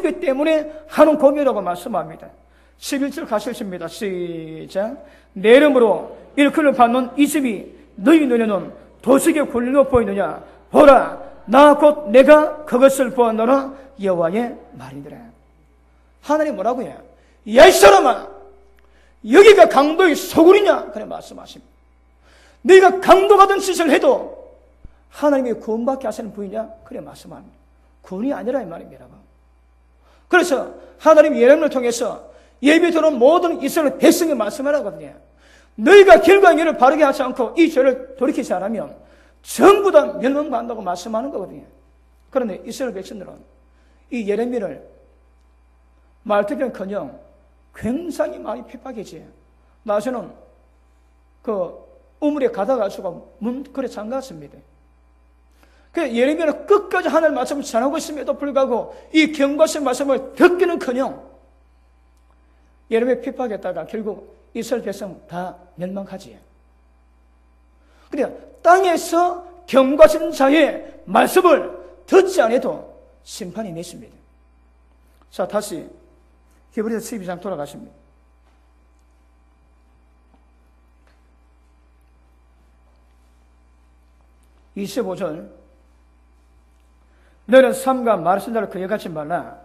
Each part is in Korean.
없기 때문에 하는 고민이라고 말씀합니다. 11절 가시겠습니다. 시작. 내 이름으로 일컬을 받는 이 집이 너희 눈에는 도적의 굴로 보이느냐? 보라, 나 곧 내가 그것을 보았노라. 여호와의 말이더라. 하나님 뭐라고 해요? 야, 이 사람아, 여기가 강도의 소굴이냐? 그래 말씀하십니다. 네가 강도 같은 짓을 해도 하나님이 구원받게 하시는 분이냐? 그래 말씀합니다. 구원이 아니라 이 말입니다. 그래서 하나님 예레미야를 통해서 예배 드는 모든 이스라엘 백성에 말씀을 하거든요. 너희가 길과 길을 바르게 하지 않고 이 죄를 돌이키지 않으면 전부 다 멸망받는다고 말씀하는 거거든요. 그런데 이스라엘 백성들은 이 예레미야를 말듣기는커녕 굉장히 많이 핍박이지. 나중에는 그 우물에 가다가지고 문그래 잠갔습니다. 그 예레미야는 끝까지 하나님 말씀을 전하고 있음에도 불구하고 이 경고하신 말씀을 듣기는커녕 예레미야 핍박했다가 결국 이스라엘 백성 다 멸망하지. 그래 땅에서 경고하신 자의 말씀을 듣지 않아도 심판이 맺습니다. 자, 다시 히브리서 12장 돌아가십니다. 25절. 너는 삼가 말하신 자를 거역하지 말라.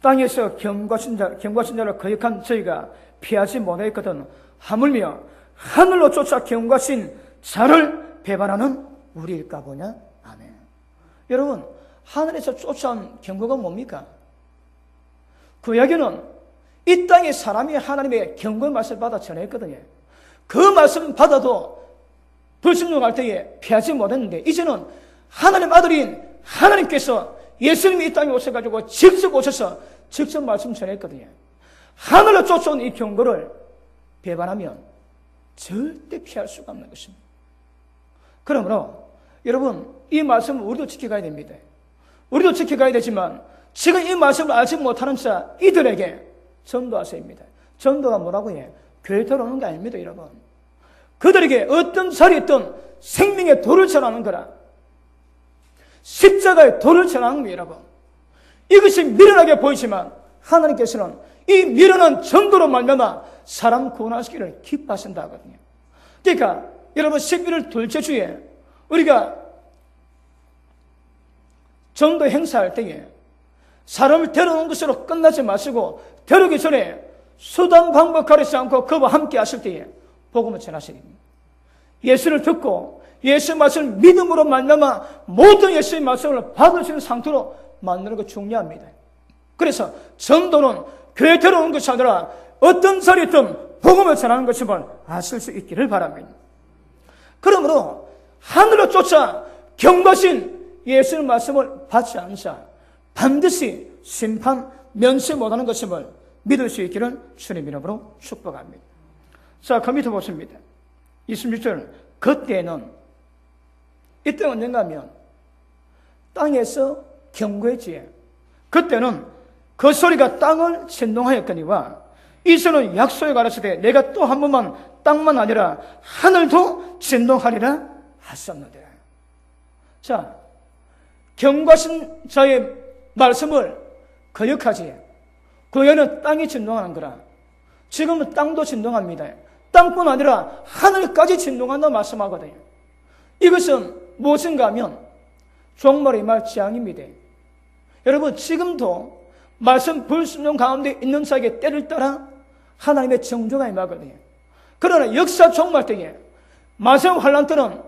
땅에서 경고하신 자를 거역한 저희가 피하지 못하였거든. 하물며 하늘로 쫓아 경고하신 자를 배반하는 우리일까 보냐? 아멘. 여러분, 하늘에서 쫓아온 경고가 뭡니까? 구약에는 이 땅에 사람이 하나님의 경고의 말씀을 받아 전했거든요. 그 말씀 받아도 불순종할 때에 피하지 못했는데, 이제는 하나님 아들인 하나님께서 예수님이 이 땅에 오셔가지고 직접 오셔서 직접 말씀 전했거든요. 하늘로 쫓아온 이 경고를 배반하면 절대 피할 수가 없는 것입니다. 그러므로 여러분, 이 말씀을 우리도 지켜가야 됩니다. 우리도 지켜가야 되지만 지금 이 말씀을 알지 못하는 자 이들에게 전도하셔야 합니다. 전도가 뭐라고 해? 교회 들어오는 게 아닙니다, 여러분. 그들에게 어떤 자리에 있든 생명의 도를 전하는 거라. 십자가의 도를 전하는 거예요, 여러분. 이것이 미련하게 보이지만 하나님께서는 이 미련한 전도로 말미암아 사람 구원하시기를 기뻐하신다 하거든요. 그러니까 여러분, 11월 둘째 주에 우리가 전도 행사할 때에 사람을 데려오는 것으로 끝나지 마시고 데려오기 전에 수단 방법 가리지 않고 그와 함께 하실 때에 복음을 전하셔야 됩니다. 예수를 듣고 예수의 말씀을 믿음으로 만나면 모든 예수의 말씀을 받으시는 상태로 만드는 거 중요합니다. 그래서 전도는 교회 들어오는 것이 아니라 어떤 자리든 복음을 전하는 것임을 아실 수 있기를 바랍니다. 그러므로 하늘로 쫓아 경고하신 예수의 말씀을 받지 않은 자 반드시 심판 면치 못하는 것임을 믿을 수 있기를 주님 이름으로 축복합니다. 자, 그 밑에 보십니다. 26절. 그때는, 이때 언젠가 하면 땅에서 경고했지. 그때는 그 소리가 땅을 진동하였거니와 이서는 약속에 가라사대 내가 또 한 번만 땅만 아니라 하늘도 진동하리라 하셨느니라. 자, 경고하신 자의 말씀을 거역하지. 그에는 땅이 진동하는 거라. 지금은 땅도 진동합니다. 땅뿐 아니라 하늘까지 진동한다 말씀하거든요. 이것은 무엇인가 하면 종말의 말 재앙입니다. 여러분, 지금도 말씀 불순종 가운데 있는 자에게 때를 따라 하나님의 정죄가 임하거든요. 그러나 역사 종말 때에 마성 환란 때는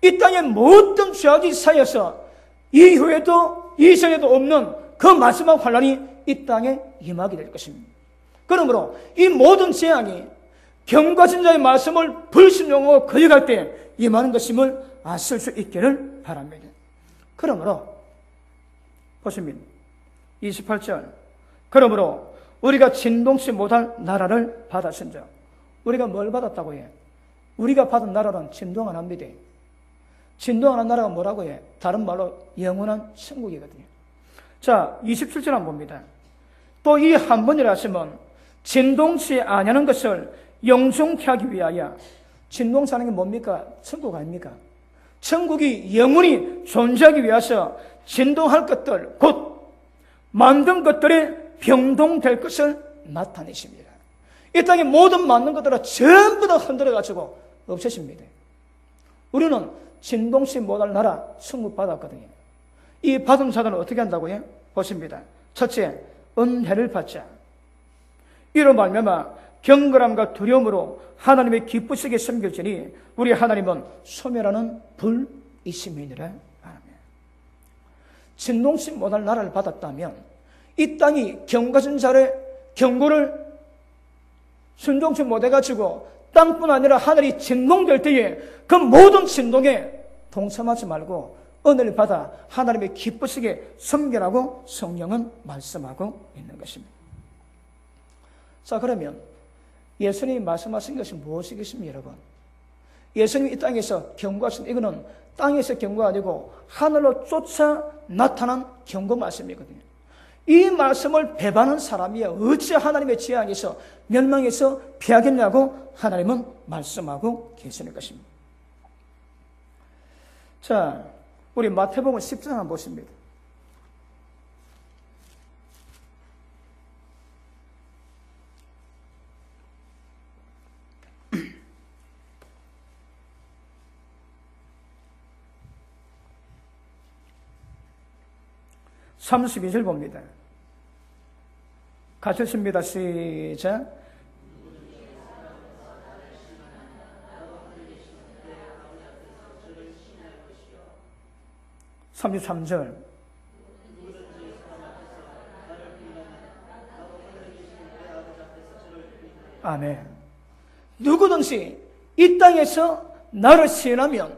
이 땅의 모든 죄악이 쌓여서 이후에도 이전에도 없는 그 마지막 환란이 이 땅에 임하게 될 것입니다. 그러므로 이 모든 재앙이 경고하신 자의 말씀을 불순종하고 거역할 때 임하는 것임을 아실 수 있기를 바랍니다. 그러므로 보십니다. 28절. 그러므로 우리가 진동치 못할 나라를 받으신 자. 우리가 뭘 받았다고 해? 우리가 받은 나라는 진동 안 합니다. 진동 안 한 나라가 뭐라고 해? 다른 말로 영원한 천국이거든요. 자, 27절 한번 봅니다. 또 이 한 번이라 하시면 진동치 아니하는 것을 영존케 하기 위하여. 진동치 않은 게 뭡니까? 천국 아닙니까? 천국이 영원히 존재하기 위해서 진동할 것들, 곧 만든 것들이 병동될 것을 나타내십니다. 이 땅에 모든 만든 것들은 전부 다 흔들어가지고 없애십니다. 우리는 진동치 못할 나라 승급받았거든요. 이 받은 자들은 어떻게 한다고요? 보십니다. 첫째, 은혜를 받자. 이로 말미암아 경건함과 두려움으로 하나님의 기쁘시게 섬길지니 우리 하나님은 소멸하는 불이심이니라. 아멘. 진동치 못할 나라를 받았다면 이 땅이 경과진 자의 경고를 순종치 못해가지고 땅뿐 아니라 하늘이 진동될 때에 그 모든 진동에 동참하지 말고 은혜를 받아 하나님의 기쁘시게 섬기라고 성령은 말씀하고 있는 것입니다. 자, 그러면 예수님이 말씀하신 것이 무엇이겠습니까, 여러분? 예수님이 이 땅에서 경고하신 이거는 땅에서 경고가 아니고 하늘로 쫓아 나타난 경고 말씀이거든요. 이 말씀을 배반한 사람이 어찌 하나님의 재앙에서 멸망에서 피하겠냐고 하나님은 말씀하고 계시는 것입니다. 자, 우리 마태복음 10장 한번 보십니다. (32절) 봅니다. 같이 읽습니다. 시작. (33절) 아멘. 누구든지 이 땅에서 나를 시인하면,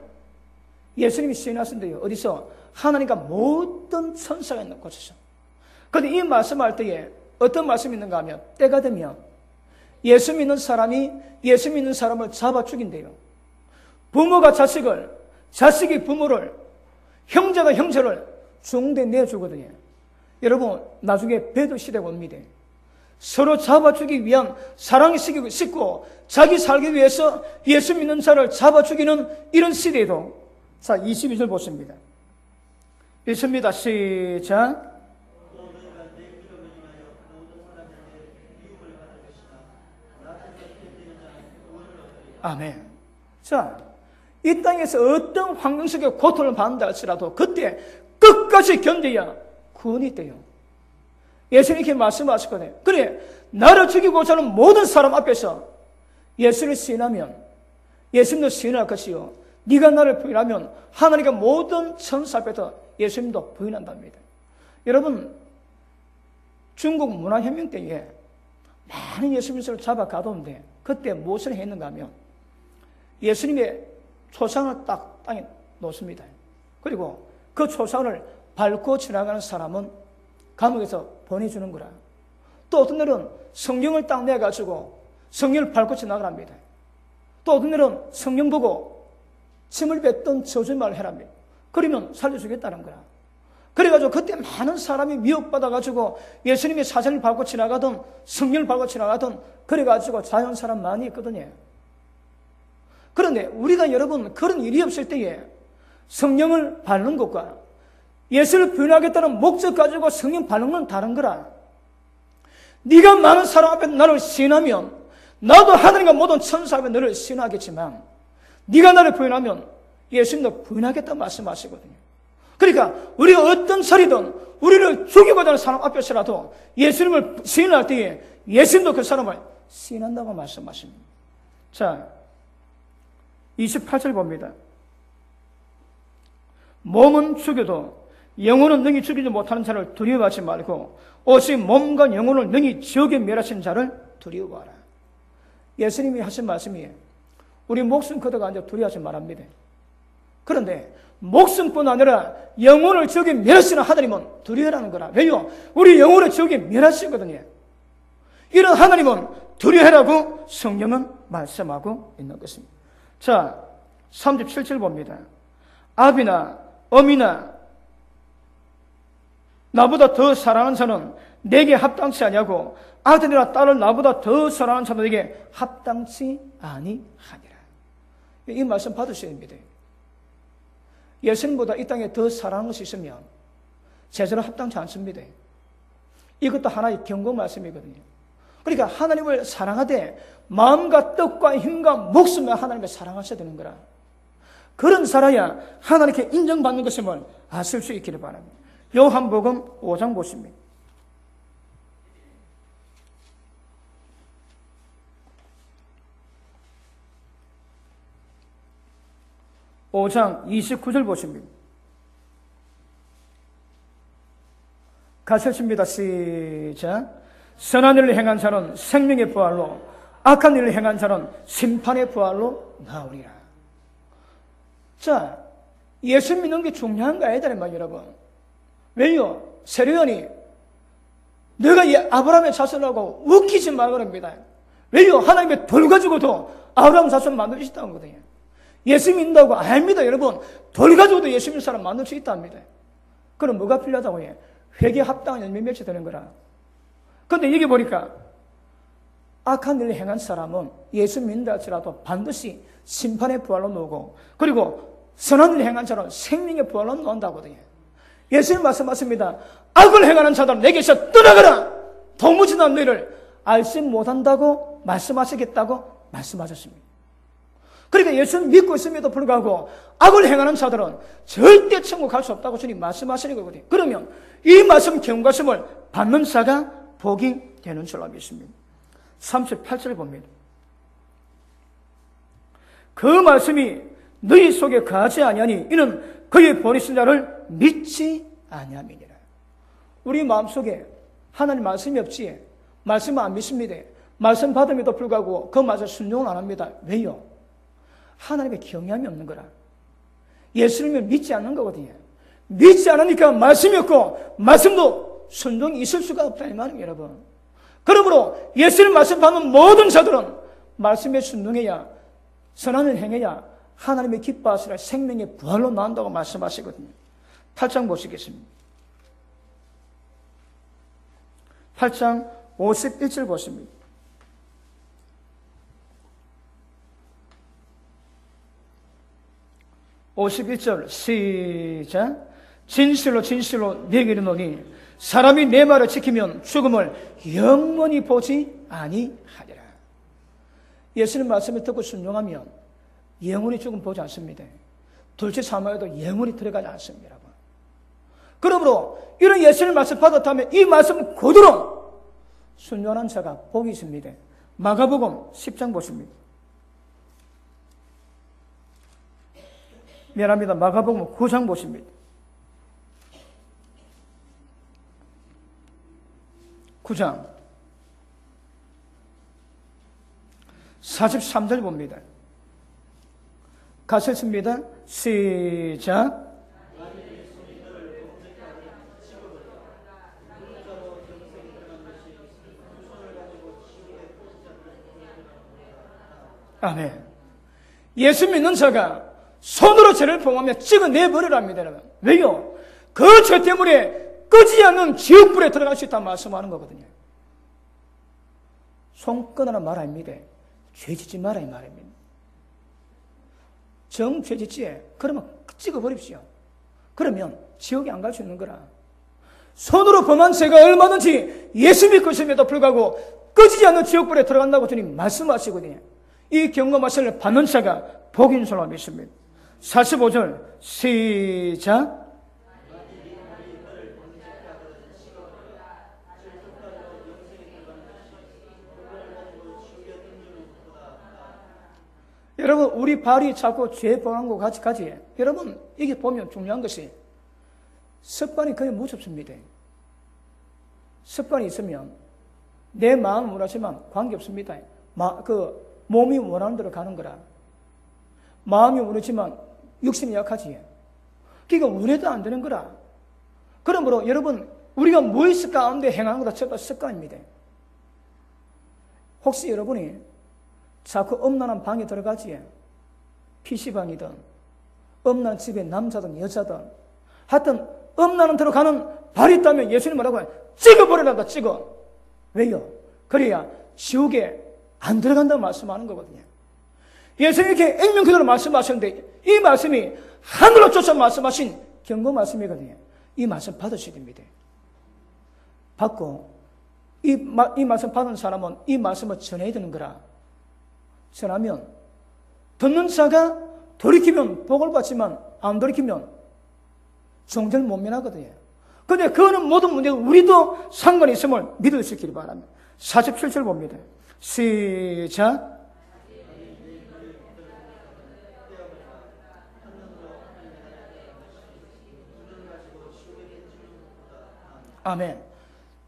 예수님이 시인하신대요. 어디서? 하나님과 모든 천사가 있는 곳에서. 그런데 이 말씀할 때에 어떤 말씀이 있는가 하면, 때가 되면 예수 믿는 사람이 예수 믿는 사람을 잡아 죽인대요. 부모가 자식을, 자식이 부모를, 형제가 형제를 중대 내주거든요. 여러분, 나중에 배도 시대가 옵니다. 서로 잡아 죽이기 위한 사랑이 싣고 자기 살기 위해서 예수 믿는 자를 잡아 죽이는 이런 시대에도, 자, 22절 보십니다. 읽습니다. 시작. 아멘. 자, 이 땅에서 어떤 환경 속에 고통을 받는다 할지라도 그때 끝까지 견뎌야 구원이 있대요. 예수님이 이렇게 말씀하셨거든요. 그래, 나를 죽이고자 하는 모든 사람 앞에서 예수를 시인하면 예수님도 시인할 것이요, 네가 나를 부인하면 하나님과 모든 천사 앞에서 예수님도 부인한답니다. 여러분, 중국 문화혁명 때에 많은 예수님을 잡아 가뒀는데 그때 무엇을 했는가 하면 예수님의 초상을 딱 땅에 놓습니다. 그리고 그 초상을 밟고 지나가는 사람은 감옥에서 보내주는 거라. 또 어떤 날은 성경을 딱 내가지고 성경을 밟고 지나가랍니다. 또 어떤 날은 성경 보고 침을 뱉던 저주말을 해랍니다. 그러면 살려주겠다는 거라. 그래가지고 그때 많은 사람이 미혹받아가지고 예수님의 사진을 밟고 지나가던, 성경을 밟고 지나가던, 그래가지고 자연 사람 많이 있거든요. 그런데 우리가 여러분 그런 일이 없을 때에 성령을 밟는 것과 예수를 부인하겠다는 목적 가지고 성령 밟는 건 다른 거라. 네가 많은 사람 앞에 나를 시인하면 나도 하나님과 모든 천사 앞에 너를 시인하겠지만 네가 나를 부인하면 예수님도 부인하겠다 말씀하시거든요. 그러니까 우리가 어떤 소리든 우리를 죽이고자 하는 사람 앞에서라도 예수님을 시인할 때에 예수님도 그 사람을 시인한다고 말씀하십니다. 자, 28절 봅니다. 몸은 죽여도 영혼은 능히 죽이지 못하는 자를 두려워하지 말고 오직 몸과 영혼을 능히 지옥에 멸하신 자를 두려워하라. 예수님이 하신 말씀이에요. 우리 목숨 걷어가 앉아 두려워하지 말합니다. 그런데 목숨뿐 아니라 영혼을 지옥에 멸하시는 하나님은 두려워하는 거라. 왜요? 우리 영혼을 지옥에 멸하시거든요. 이런 하나님은 두려워하라고 성경은 말씀하고 있는 것입니다. 자, 37절 봅니다. 아비나 어미나 나보다 더 사랑하는 자는 내게 합당치 아니하고 아들이나 딸을 나보다 더 사랑하는 자는 내게 합당치 아니하니라. 이 말씀 받으셔야 됩니다. 예수님보다 이 땅에 더 사랑하는 것이 있으면 제자로 합당치 않습니다. 이것도 하나의 경고 말씀이거든요. 그러니까 하나님을 사랑하되 마음과 뜻과 힘과 목숨을 하나님을 사랑하셔야 되는 거라. 그런 살아야 하나님께 인정받는 것임을 아실 수 있기를 바랍니다. 요한복음 5장 보십니다. 5장 29절 보십니다. 가셨습니다. 시작. 선한 일을 행한 자는 생명의 부활로, 악한 일을 행한 자는 심판의 부활로 나오리라. 자, 예수 믿는 게 중요한 거 아니다, 말이에요, 여러분. 왜요? 세례요한이 내가 아브라함의 자손이라고 웃기지 말거랍니다. 왜요? 하나님의 돌 가지고도 아브라함 자손 만들 수 있다는 거거든요. 예수 믿는다고 압니다, 여러분. 돌 가지고도 예수 믿는 사람 만들 수 있답니다. 그럼 뭐가 필요하다고 해? 회개 합당한 열매 맺혀야 되는 거라. 그런데 여기 보니까 악한 일을 행한 사람은 예수 믿는다 할지라도 반드시 심판의 부활로 나오고, 그리고 선한 일을 행한 자는 생명의 부활로 나온다거든요. 예수님 말씀하십니다. 악을 행하는 자들은 내게서 떠나가라. 도무지 난 너희를 알지 못한다고 말씀하시겠다고 말씀하셨습니다. 그러니까 예수님 믿고 있음에도 불구하고 악을 행하는 자들은 절대 천국 갈 수 없다고 주님 말씀하시는 거거든요. 그러면 이 말씀 경고하심을 받는 자가 복이 되는 줄로 믿습니다. 38절 봅니다. 그 말씀이 너희 속에 거하지 아니하니 이는 그의 보내신 자를 믿지 아니함이니라. 우리 마음속에 하나님 말씀이 없지, 말씀을 안 믿습니다. 말씀 받음에도 불구하고 그 말씀 순종을 안 합니다. 왜요? 하나님의 경외함이 없는 거라. 예수님을 믿지 않는 거거든요. 믿지 않으니까 말씀이 없고 말씀도 순종이 있을 수가 없다 이 말입니다, 여러분. 그러므로 예수님 말씀 받는 모든 자들은 말씀에 순종해야, 선한을 행해야 하나님의 기뻐하시라 생명의 부활로 나온다고 말씀하시거든요. 8장 보시겠습니다. 8장 51절 보십니다. 51절 시작. 진실로 진실로 내게 이르노니 사람이 내 말을 지키면 죽음을 영원히 보지 아니하리라. 예수님 말씀을 듣고 순종하면 영원히 죽음 보지 않습니다. 둘째 사마에도 영원히 들어가지 않습니다, 여러분. 그러므로 이런 예수님 말씀 받았다면 이 말씀 그대로 순종하는 자가 복이 있습니다. 마가복음 10장 보십니다. 미안합니다. 마가복음 9장 보십니다. 9장 43절 봅니다. 가셨습니다. 시작. 아멘. 예수 믿는 자가 손으로 죄를 범하며 찍어내버리랍니다, 여러분. 왜요? 그 죄 때문에 끄지 않는 지옥불에 들어갈 수 있다는 말씀하는 거거든요. 손 끊으라 말 아닙니다. 죄 짓지 마라 이 말입니다. 정죄 짓지? 그러면 찍어버립시오. 그러면 지옥에 안 갈 수 있는 거라. 손으로 범한 죄가 얼마든지 예수 믿고 있음에도 불구하고 끄지지 않는 지옥불에 들어간다고 주님 말씀하시거든요. 이 경험하심을 받는 자가 복인 줄로 믿습니다. 45절 시작. 여러분, 우리 발이 자꾸 죄 범한 것 같이 여러분, 이게 보면 중요한 것이 습관이 거의 무섭습니다. 습관이 있으면 내 마음은 원하지만 관계없습니다. 몸이 원하는 대로 가는 거라. 마음이 원하지만 육신이 약하지. 그러니까 원해도 안 되는 거라. 그러므로 여러분, 우리가 무의식 가운데 행하는 것도 전부 습관입니다. 혹시 여러분이 자꾸 엄란한 방에 들어가지, PC방이든 엄란 집에 남자든 여자든 하여튼 엄란한 데로 가는 발이 있다면 예수님 뭐라고 해요? 찍어버리라다 찍어. 왜요? 그래야 지옥에 안 들어간다고 말씀하는 거거든요. 예수님이 이렇게 액면 그대로 말씀하셨는데 이 말씀이 하늘로 쫓아 말씀하신 경고 말씀이거든요. 이 말씀 받으셔야 됩니다. 받고 이 말씀 받은 사람은 이 말씀을 전해야 되는 거라. 전하면 듣는 자가 돌이키면 복을 받지만 안 돌이키면 종절 못 면하거든요. 그런데 그거는 모든 문제가 우리도 상관이 있음을 믿을 수 있기를 바랍니다. 47절 봅니다. 시작. 아멘.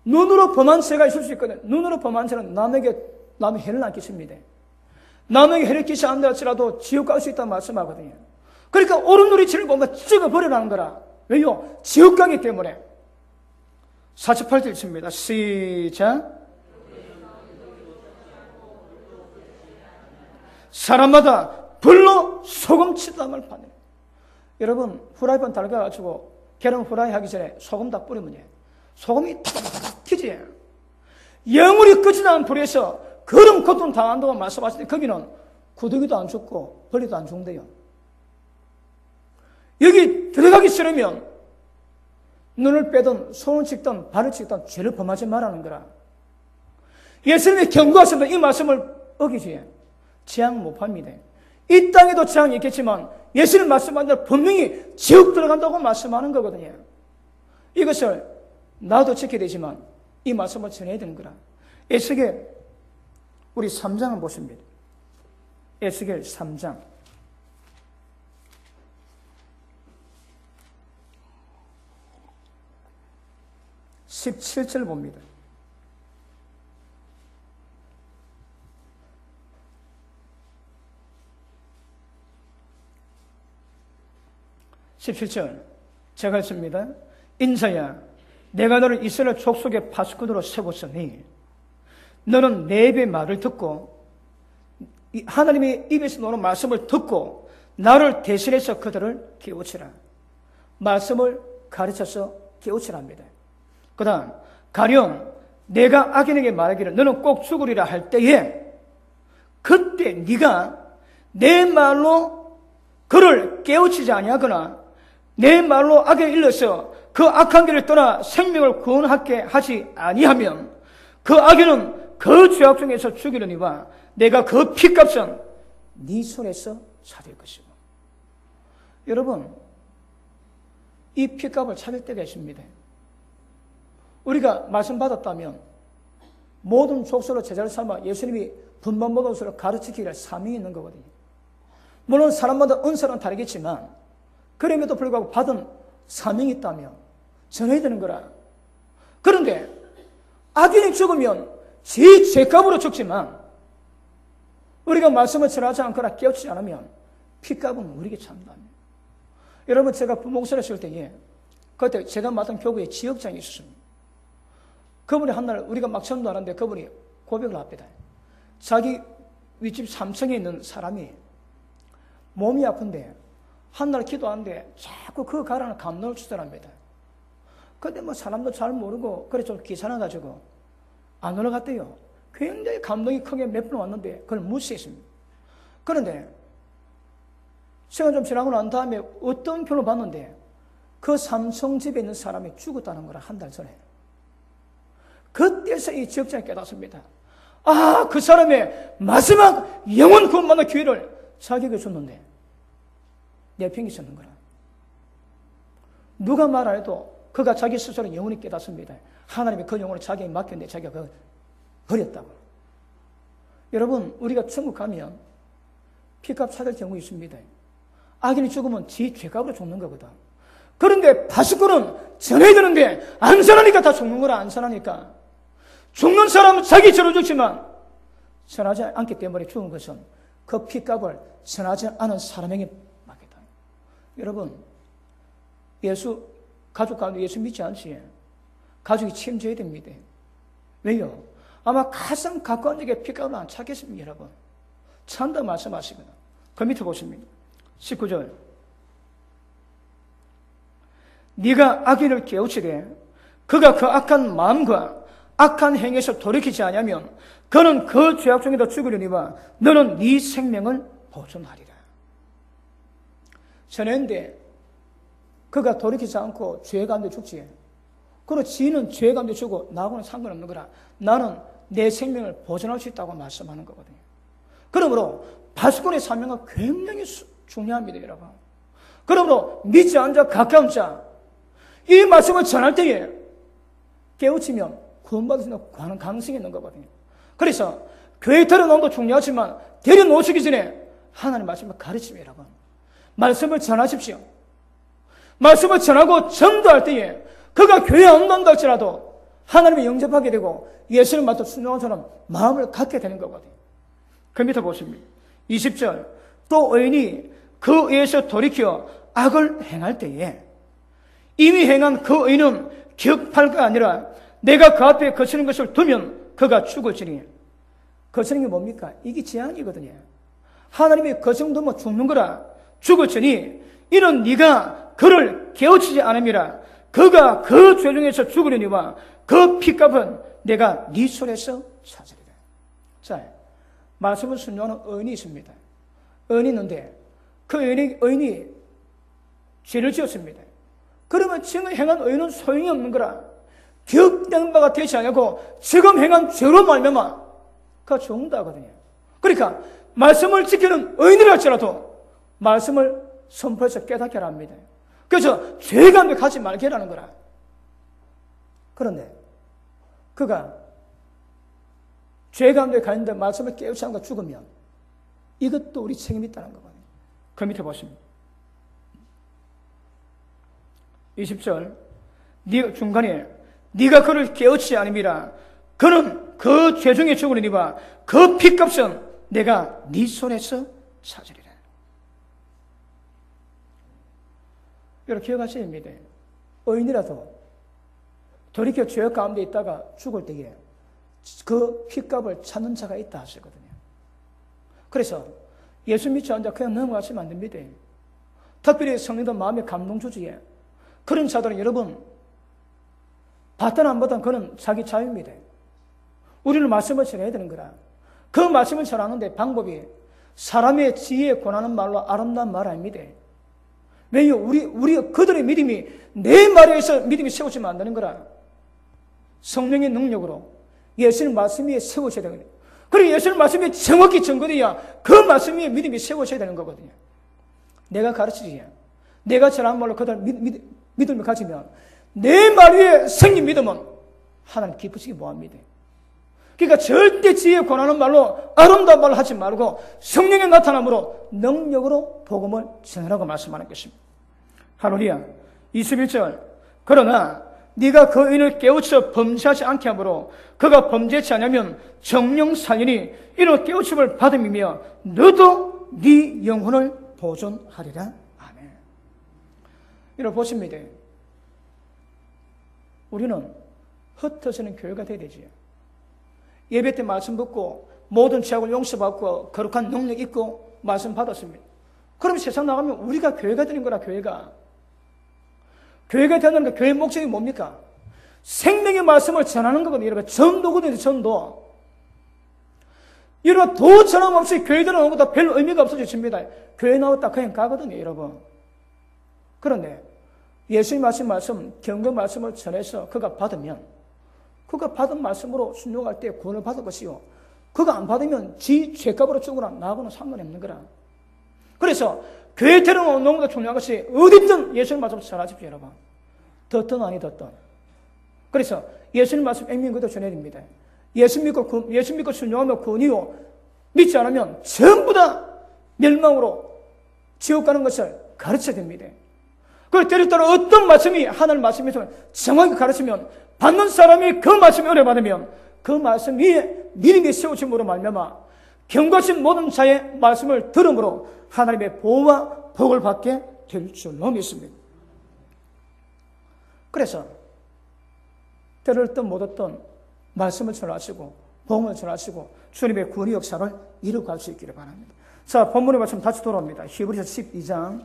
눈으로 범한 죄가 있을 수 있거든요. 눈으로 범한 죄는 남의 해를 안 끼칩니다. 남에게 해를 끼치 않는다 할지라도 지옥 갈 수 있다는 말씀하거든요. 그러니까 옳은 누리치를 보면 찍어버리라는 거라. 왜요? 지옥 가기 때문에. 48절 읽습니다. 시작. 사람마다 불로 소금 치담을 받는. 여러분 후라이팬 달가가지고 계란 후라이 하기 전에 소금 다 뿌리면 돼요. 소금이 탁탁탁 튀지. 영원히 끄지도 않은 불에서 그런 고통 당한다고 말씀하실 때 거기는 구더기도 안 죽고 벌레도 안 죽는데요. 여기 들어가기 싫으면 눈을 빼든 손을 찍든 발을 찍든 죄를 범하지 말라는 거라. 예수님의 경고하셨던 이 말씀을 어기지 재앙 못 팝니다. 이 땅에도 재앙이 있겠지만 예수님 말씀한 대로 분명히 지옥 들어간다고 말씀하는 거거든요. 이것을 나도 지켜야 되지만 이 말씀을 전해야 되는 거라. 에스겔 우리 3장을 보십니다. 에스겔 3장 17절 봅니다. 제가 했습니다. 인자야, 내가 너를 이스라엘 족속의 파수꾼으로 세웠으니 너는 내 입의 말을 듣고 하나님의 입에서 나오는 말씀을 듣고 나를 대신해서 그들을 깨우치라. 말씀을 가르쳐서 깨우치라 합니다. 그 다음 가령 내가 악인에게 말하기를 너는 꼭 죽으리라 할 때에 그때 네가 내 말로 그를 깨우치지 아니하거나 내 말로 악에 일러서 그 악한 길을 떠나 생명을 구원하게 하지 아니하면 그 악인은 그 죄악 중에서 죽이려니와 내가 그 피값은 네 손에서 찾을 것이고. 여러분 이 피값을 찾을 때가 있습니다. 우리가 말씀 받았다면 모든 족속으로 제자를 삼아 예수님이 분반 먹음으로 가르치기를 사명이 있는 거거든요. 물론 사람마다 은사는 다르겠지만 그럼에도 불구하고 받은 사명이 있다면 전해야 되는 거라. 그런데 악인이 죽으면 제 죄값으로 죽지만 우리가 말씀을 전하지 않거나 깨우치지 않으면 피값은 우리에게 찬다며. 여러분 제가 부목사를 했을 때에 그때 제가 맡은 교구에 지역장이 있었습니다. 그분이 한날 우리가 막 전도 하는데 그분이 고백을 합니다. 자기 윗집 3층에 있는 사람이 몸이 아픈데 한날 기도하는데 자꾸 그 가라는 감동을 추천합니다. 근데 뭐 사람도 잘 모르고 그래 좀 귀찮아가지고 안 올라갔대요. 굉장히 감동이 크게 몇 번 왔는데 그걸 무시했습니다. 그런데 시간 좀 지나고 난 다음에 어떤 표를 봤는데 그 3층 집에 있는 사람이 죽었다는 거라 한 달 전에. 그때서 이 지역장이 깨닫습니다. 아, 그 사람의 마지막 영원 구원받는 기회를 자기에게 줬는데 내팽개쳤는 거라. 누가 말 안 해도 그가 자기 스스로 영원히 깨닫습니다. 하나님이 그 영혼을 자기에게 맡겼는데 자기가 그걸 버렸다고. 여러분 우리가 천국 가면 피값 찾을 경우 있습니다. 악인이 죽으면 지 죄값으로 죽는 거거든. 그런데 파수꾼은 전해야 되는데 안 전하니까 다 죽는 거라. 안 전하니까. 죽는 사람은 자기 죄로 죽지만 전하지 않기 때문에 죽은 것은 그 피값을 전하지 않은 사람에게 맡겼다. 여러분 예수 가족 가운데 예수 믿지 않지? 가족이 책임져야 됩니다. 왜요? 아마 가장 가까운 적에 피값을 안 찾겠습니다. 여러분 찬다 말씀하시거든. 그 밑에 보십니다. 19절 네가 악인을 깨우치되 그가 그 악한 마음과 악한 행위에서 돌이키지 않으면 그는 그 죄악 중에도 죽으려니와 너는 네 생명을 보존하리라. 전했는데 그가 돌이키지 않고 죄 가운데 죽지. 그리고 지인은 죄감도 주고 나하고는 상관없는 거라. 나는 내 생명을 보존할 수 있다고 말씀하는 거거든요. 그러므로 파수꾼의 사명은 굉장히 중요합니다, 여러분. 그러므로 믿지 않은 자, 가까운 자, 이 말씀을 전할 때에 깨우치면 구원받을 수 있는 가능성이 있는 거거든요. 그래서 교회 데려놓은 것도 중요하지만 데려놓으시기 전에 하나님의 말씀을 가르치며 여러분, 말씀을 전하십시오. 말씀을 전하고 전도할 때에 그가 교회에 안 온다 할지라도 하나님을 영접하게 되고 예수를 맡아 순종한 사람 마음을 갖게 되는 거거든요. 그 밑에 보십니다. 20절, 또 의인이 그 의에서 돌이켜 악을 행할 때에 이미 행한 그 의인은 격팔가 아니라 내가 그 앞에 거치는 것을 두면 그가 죽을지니. 거치는 게 뭡니까? 이게 재앙이거든요. 하나님이 거치는 두면 죽는 거라. 죽을지니 이는 네가 그를 깨우치지 않음이라. 그가 그 죄 중에서 죽으려니와 그 핏값은 내가 네 손에서 찾으리라. 자, 말씀을 순종하는 의인이 있습니다. 의인이 있는데 그 의인이 죄를 지었습니다. 그러면 지금 행한 의인은 소용이 없는 거라. 기억되는 바가 되지 않고 지금 행한 죄로 말미암아 그가 죽는다거든요. 그러니까 말씀을 지키는 의인이라 할지라도 말씀을 선포해서 깨닫게 합니다. 그래서 죄감에 가지 말게 하라는 거라. 그런데 그가 죄감에 가 있는데 말씀을 깨우치 않고 죽으면 이것도 우리 책임이 있다는 거거든요. 그 밑에 보십니다. 20절, 중간에 네가 그를 깨우치지 않음이라. 그는 그 죄 중에 죽으리니와 그 핏값은 내가 네 손에서 찾으리라. 여러분 기억하셔야 됩니다. 의인이라도 돌이켜 죄 가운데 있다가 죽을 때에 그 핏값을 찾는 자가 있다 하시거든요. 그래서 예수 믿지 않은 자 그냥 넘어가시면 안 됩니다. 특별히 성령도 마음에 감동 주지에 그런 자들은 여러분 받든 안 받든 그는 자기 자유입니다. 우리는 말씀을 전해야 되는 거라. 그 말씀을 전하는데 방법이 사람의 지혜에 권하는 말로 아름다운 말 아닙니다. 왜요? 우리 그들의 믿음이 내 말에 의해서 믿음이 세워지면 안 되는 거라. 성령의 능력으로 예수님 말씀 위에 세우셔야 되거든요. 그리고 예수님 말씀 위에 정확히 전거돼야 그 말씀 위에 믿음이 세워져야 되는 거거든요. 내가 가르치지, 내가 전하는 말로 그들 믿음을 가지면 내 말 위에 생긴 믿음은 하나님 기쁘시기 뭐합니다. 그러니까 절대 지혜에 권하는 말로 아름다운 말을 하지 말고 성령의 나타남으로 능력으로 복음을 전하라고 말씀하는 것입니다. 할렐루야. 21절, 그러나 네가 그 의인을 깨우쳐 범죄하지 않게 하므로 그가 범죄치 않으면 정령 살리니 이런 깨우침을 받음이며 너도 네 영혼을 보존하리라. 아멘. 이걸 보십니다. 우리는 흩어지는 교회가 되어야 되지요. 예배 때 말씀 듣고 모든 죄악을 용서받고 거룩한 능력 있고 말씀 받았습니다. 그럼 세상 나가면 우리가 교회가 되는 거라. 교회가 되는 거, 교회 목적이 뭡니까? 생명의 말씀을 전하는 거거든요. 여러분 전도거든요. 전도. 여러분 도 전함 없이 교회 들어오는 것도 별 의미가 없어집니다. 교회 나왔다 그냥 가거든요. 여러분. 그런데 예수님 말씀 경건 말씀을 전해서 그가 받으면 그가 받은 말씀으로 순종할 때 구원을 받을 것이요. 그가 안 받으면 지 죄값으로 죽으라. 나하고는 상관이 없는 거라. 그래서 교회 데려오는 것보다 중요한 것이 어디든 예수님 말씀을 전하십시오. 여러분. 듣든 아니 듣든. 그래서 예수님 말씀 액면 그대로 전해야 됩니다. 예수 믿고 순종하면 구원이요. 믿지 않으면 전부 다 멸망으로 지옥 가는 것을 가르쳐야 됩니다. 그걸 때를 따라 어떤 말씀이 하나님 말씀에서 정확히 가르치면 받는 사람이 그 말씀에 은혜 받으면 그 말씀 위에 믿음이 세워짐으로 말미암아 경고하신 모든 자의 말씀을 들음으로 하나님의 보호와 복을 받게 될 줄로 믿습니다. 그래서 때를 듣든 못 듣든 말씀을 전하시고 복음을 전하시고 주님의 구원의 역사를 이루어갈 수 있기를 바랍니다. 자, 본문의 말씀 다시 돌아옵니다. 히브리서 12장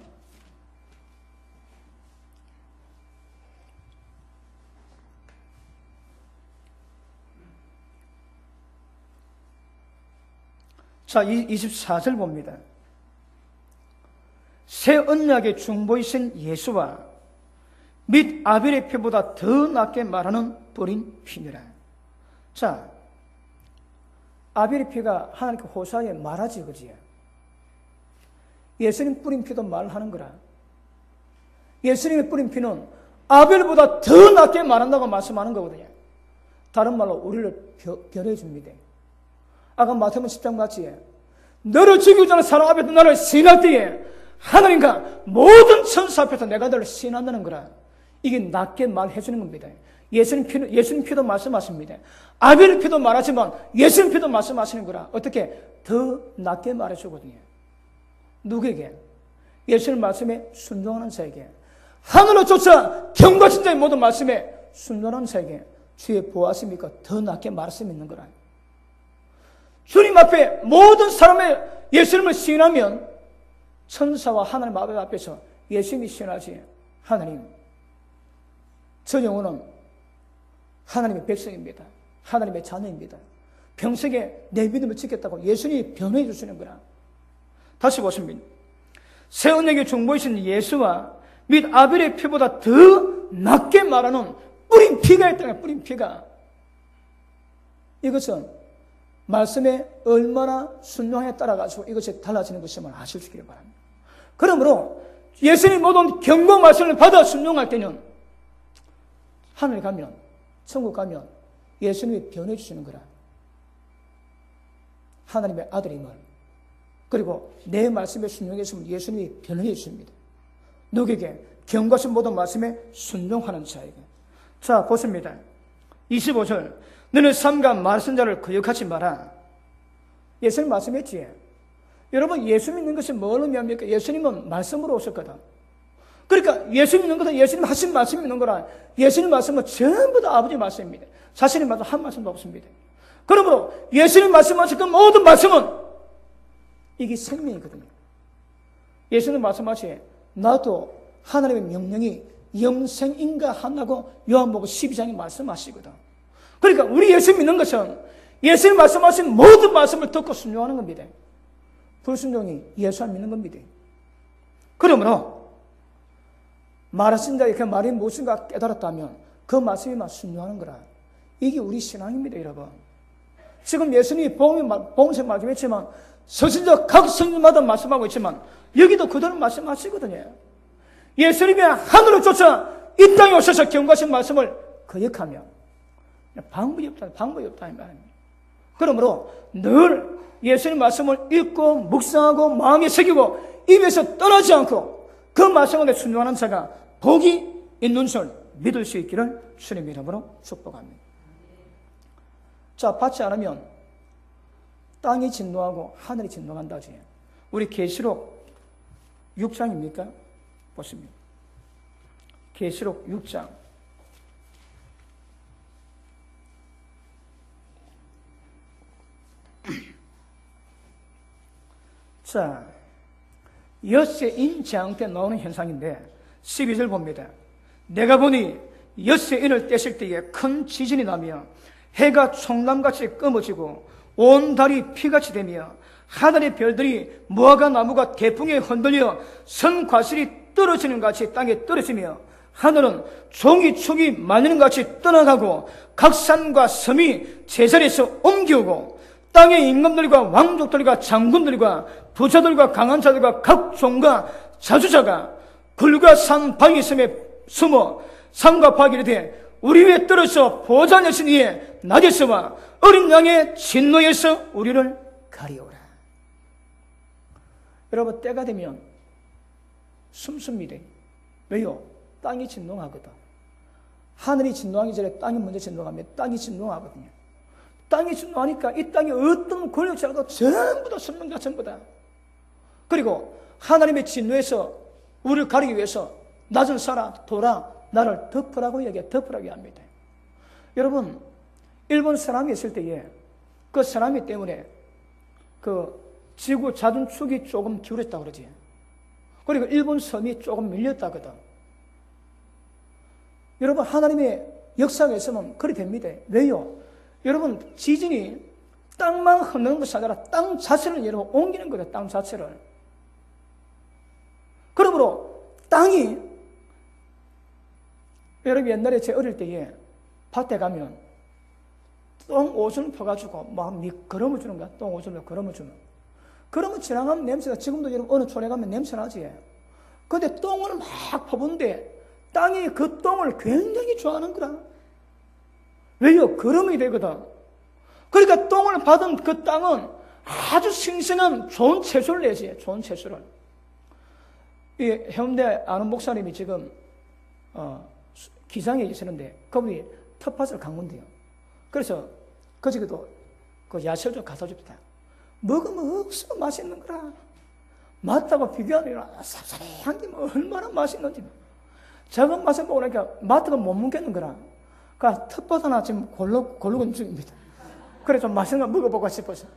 자, 24절 봅니다. 새 언약의 중보이신 예수와 및 아벨의 피보다 더 낫게 말하는 뿌린 피니라. 자, 아벨의 피가 하나님께 호사에 말하지, 그지? 예수님 뿌린 피도 말하는 거라. 예수님의 뿌린 피는 아벨보다 더 낫게 말한다고 말씀하는 거거든요. 다른 말로 우리를 변해 줍니다. 아까 마태복음 10장 맞지? 너를 죽이기 전에 사람 앞에서 나를 시인할 때에 하나님과 모든 천사 앞에서 내가 너를 시인한다는 거라. 이게 낫게 말해 주는 겁니다. 예수님 피도 말씀하십니다. 아벨 피도 말하지만 예수님 피도 말씀하시는 거라. 어떻게? 더 낫게 말해 주거든요. 누구에게? 예수님 말씀에 순종하는 자에게. 하늘을 쫓아 경고하신 자의 모든 말씀에 순종하는 자에게 주의 보았습니까? 더 낫게 말할 수 있는 거라. 주님 앞에 모든 사람의 예수님을 시인하면 천사와 하나님 아버지 앞에서 예수님이 시인하지. 하나님, 저 영혼은 하나님의 백성입니다. 하나님의 자녀입니다. 평생에 내 믿음을 지켰다고 예수님이 변호해 주시는 거라. 다시 보십니다. 새 언약의 중보이신 예수와 및 아벨의 피보다 더 낫게 말하는 뿌린 피가 있다는 거야. 뿌린 피가. 이것은 말씀에 얼마나 순종에 따라가지고 이것이 달라지는 것임을 아실 수 있기를 바랍니다. 그러므로 예수님 모든 경고 말씀을 받아 순종할 때는 하늘 가면, 천국 가면 예수님이 변해 주시는 거라. 하나님의 아들임을. 그리고 내 말씀에 순종했으면 예수님이 변해 주십니다. 누구에게? 경고하신 모든 말씀에 순종하는 자에게. 자, 보십니다. 25절. 너는 삼가 말씀자를 거역하지 마라. 예수님 말씀했지. 여러분, 예수 믿는 것이 뭘 의미합니까? 예수님은 말씀으로 오셨거든. 그러니까 예수 믿는 것은 예수님 하신 말씀 믿는 거라. 예수님 말씀은 전부 다 아버지 말씀입니다. 자신의 말씀 한 말씀도 없습니다. 그러므로 예수님 말씀하신 그 모든 말씀은 이게 생명이거든요. 예수님 말씀하시 나도 하나님의 명령이 영생인가 하나고 요한복음 12장에 말씀하시거든. 그러니까 우리 예수 믿는 것은 예수님 말씀하신 모든 말씀을 듣고 순종하는 겁니다. 불순종이 예수 안 믿는 겁니다. 그러므로 말하신 자의 그 말이 무엇인가 깨달았다면 그 말씀에만 순종하는 거라. 이게 우리 신앙입니다, 여러분. 지금 예수님이 복음서 말씀했지만 서신자 각 성경마다 말씀하고 있지만 여기도 그대로 말씀하시거든요. 예수님이 하늘을 쫓아 이 땅에 오셔서 경고하신 말씀을 거역하면 방법이 없다 이 말입니다. 그러므로 늘 예수님 말씀을 읽고 묵상하고 마음에 새기고 입에서 떠나지 않고 그 말씀에 순종하는 자가 복이 있는 줄 믿을 수 있기를 주님 이름으로 축복합니다. 자, 받지 않으면 땅이 진동하고 하늘이 진동한다지. 우리 계시록 6장입니까? 보십니다. 계시록 6장. 자, 엿새 인장 때 나오는 현상인데 12절 봅니다. 내가 보니 엿새 인을 떼실 때에 큰 지진이 나며 해가 총남같이 검어지고 온 달이 피같이 되며 하늘의 별들이 무화과 나무가 태풍에 흔들려 선과실이 떨어지는 같이 땅에 떨어지며 하늘은 종이 축이 말리는 같이 떠나가고 각 산과 섬이 제자리에서 옮기고 땅의 임금들과 왕족들과 장군들과 부자들과 강한 자들과 각 종과 자주자가 굴과 산 방이 숨어 산과 바위에 이르되 우리 위에 떨어져 보좌 여신 위에 낮에서와 어린 양의 진노에서 우리를 가리오라. 여러분, 때가 되면 숨습니다. 왜요? 땅이 진동하거든. 하늘이 진동하기 전에 땅이 먼저 진동하면 땅이 진동하거든요. 땅이 진동하니까 이 땅에 어떤 권력자도 전부 다 숨는 자 전부 다. 그리고 하나님의 진노에서 우리를 가리기 위해서 낮은 사람 돌아 나를 덮으라고 합니다. 여러분, 일본 사람이 있을 때에 그 사람이 때문에 그 지구 자전축이 조금 기울었다고 그러지. 그리고 일본 섬이 조금 밀렸다거든. 여러분, 하나님의 역사가 있으면 그리 됩니다. 왜요? 여러분, 지진이 땅만 흔드는 것이 아니라 땅 자체를 여러분 옮기는 거예요. 땅 자체를. 그러므로 땅이 여러분 옛날에 제 어릴 때에 밭에 가면 똥 오줌 퍼가지고 막 걸음을 주는 거야. 똥 오줌을 걸음을 주는. 그러면 지나가면 냄새가, 지금도 여러분 어느 촌에 가면 냄새 나지. 근데 똥을 막 퍼부는데 땅이 그 똥을 굉장히 좋아하는 거라. 왜요? 걸음이 되거든. 그러니까 똥을 받은 그 땅은 아주 싱싱한 좋은 채소를 내지. 좋은 채소를. 이 해운대 아는 목사님이 지금 기장에 계시는데 그분이 텃밭을 강문대요. 그래서 그저께도 그 야채를 좀 갖다 줍니다. 먹으면 억수로 맛있는 거라. 맛하고 비교하면 쌉싸한 게 얼마나 맛있는지. 작은 맛을 먹으니까 맛도 못 먹겠는 거라. 그러니까 텃밭 하나 지금 고르고 중입니다. 그래 좀 맛있는 거 먹어보고 싶어서.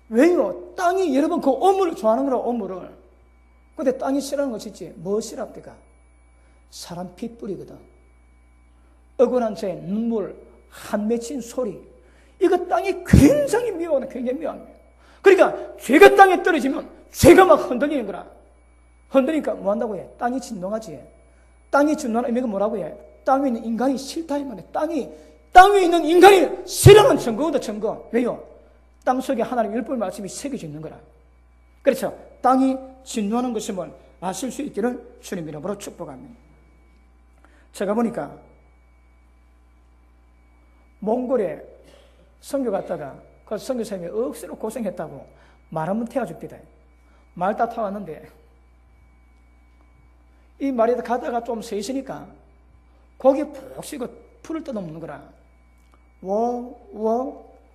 왜요? 땅이 여러분 그 오물을 좋아하는 거라, 오물을. 근데 땅이 싫어하는 것이 있지. 뭐 싫어합니까? 사람 핏불이거든. 억울한 죄, 눈물, 한 맺힌 소리. 이거 땅이 굉장히 미워하는, 굉장히 미워합니다. 그러니까 죄가 땅에 떨어지면 죄가 막 흔들리는 거라. 흔들리니까 뭐 한다고 해? 땅이 진동하지. 땅이 진동하는 의미가 뭐라고 해? 땅 위에 있는 인간이 싫다 이 말이야. 땅 위에 있는 인간이 싫어하는 증거거든, 증거. 왜요? 땅 속에 하나님의 율법 말씀이 새겨져 있는 거라. 그렇죠. 땅이 진동하는 것임을 아실 수 있기를 주님 이름으로 축복합니다. 제가 보니까 몽골에 선교 갔다가 그 선교사님이 억수로 고생했다고 말 한번 태워줍니다. 말 다 타왔는데 이 말이 가다가 좀 서 있으니까 고기 푹 쉬고 풀을 뜯어먹는 거라.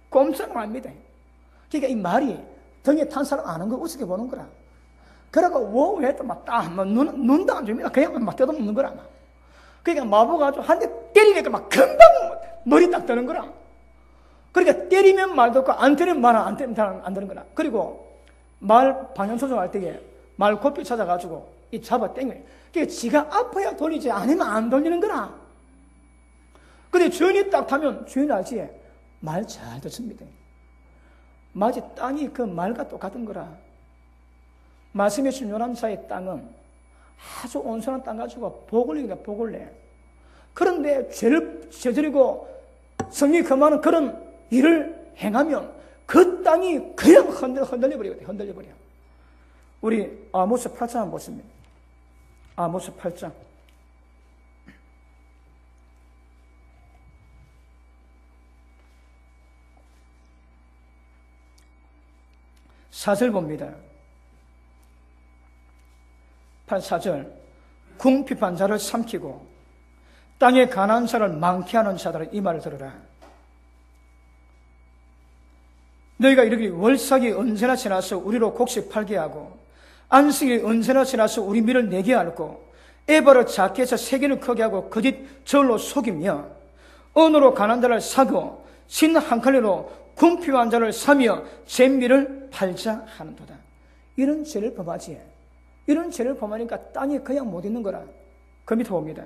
꼼짝 말입니다. 그러니까 이 말이 등에 탄 사람 아는 거 우습게 보는 거라. 그러고 해도 막 눈도 안 줍니다. 그냥 막 뜯어먹는 거라. 그러니까 마부가 한 대 때리니까 막 금방 머리 딱 드는 거라. 그러니까 때리면 말 듣고 안 때리면 말 안 되는 거라. 그리고 말 방향 조정할 때에 말 고삐 찾아가지고 이 잡아 당겨. 그러니까 지가 아파야 돌리지 아니면 안 돌리는 거라. 근데 주인이 딱 타면 주인 알지? 말 잘 듣습니다. 마치 땅이 그 말과 똑같은 거라. 말씀의 신요람 사이의 땅은 아주 온순한 땅 가지고 복을 내니까 복을 내. 그런데 죄를 저지르고 성이 금하는 그런 일을 행하면 그 땅이 그냥 흔들려버리거든요. 흔들려버려. 우리 아모스 8장 한번 보십니다. 아모스 8장. 사절 봅니다. 4절. 궁핍한 자를 삼키고 땅에 가난한 자를 많게 하는 자들은 이 말을 들으라. 너희가 이르기를 월삭이 언제나 지나서 우리로 곡식 팔게 하고 안식이 언제나 지나서 우리 밀을 내게 앓고 에바를 작게 해서 세계를 크게 하고 거짓 저울로 속이며 언으로 가난한 자를 사고 신 한 칼리로 궁핍한 자를 사며 잼미를 팔자 하는도다. 이런 죄를 범하지. 이런 죄를 범하니까 땅이 그냥 못 있는 거라. 그 밑에 봅니다.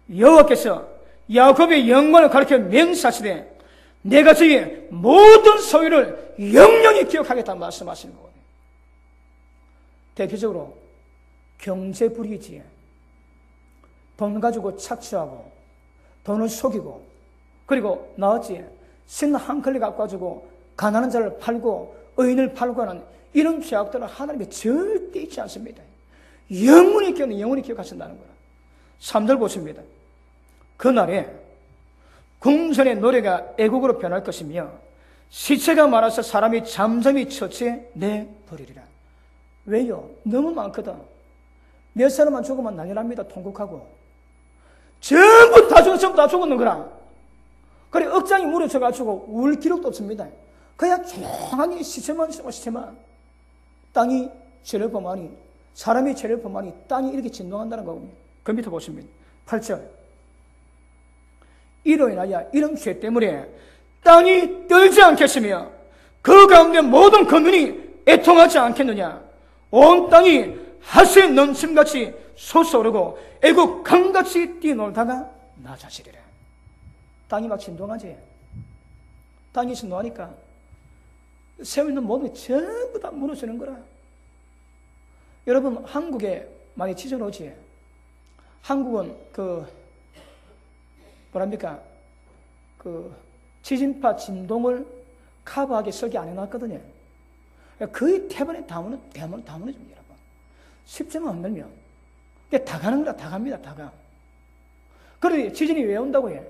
여호와께서 야곱의 영광을 가리켜 맹세하시되 내가 저의 모든 소유를 영영히 기억하겠다 말씀하시는 거거든요. 대표적으로 경제불이지에 돈 가지고 착취하고 돈을 속이고 그리고 나왔지 신 한 클릭 갖고 가지고 가난한 자를 팔고 의인을 팔고 하는 이런 죄악들은 하나님이 절대 잊지 않습니다. 영원히 기억하신다는 거라. 3절 보십니다. 그날에 궁전의 노래가 애곡으로 변할 것이며 시체가 많아서 사람이 잠잠히 처치해 내버리리라. 왜요? 너무 많거든. 몇 사람만 죽으면 난리 납니다. 통곡하고. 전부 다 죽었는 거라. 그래 억장이 무너져가지고 울 기록도 없습니다. 그냥 조용하게 시체만 땅이 죄를 범하니 사람이 죄를 범하니 땅이 이렇게 진동한다는 거군요. 그 밑에 보시면 8절. 이로 인하여 이런 죄 때문에 땅이 떨지 않겠으며 그 가운데 모든 거민이 애통하지 않겠느냐. 온 땅이 하수의 넘침같이 솟아오르고 애국 강같이 뛰놀다가 낮아지리라. 땅이 막 진동하지. 땅이 진동하니까 세워있는 모든 게 전부 다 무너지는 거라. 여러분 한국에 많이 지져오지. 한국은 지진파 진동을 커버하게 설계 안 해놨거든요. 거의 대부분의 다문은 좀 여러분. 10점만 안 넣으면. 다 가는 거라, 다 갑니다, 다 가. 그러니 지진이 왜 온다고 해?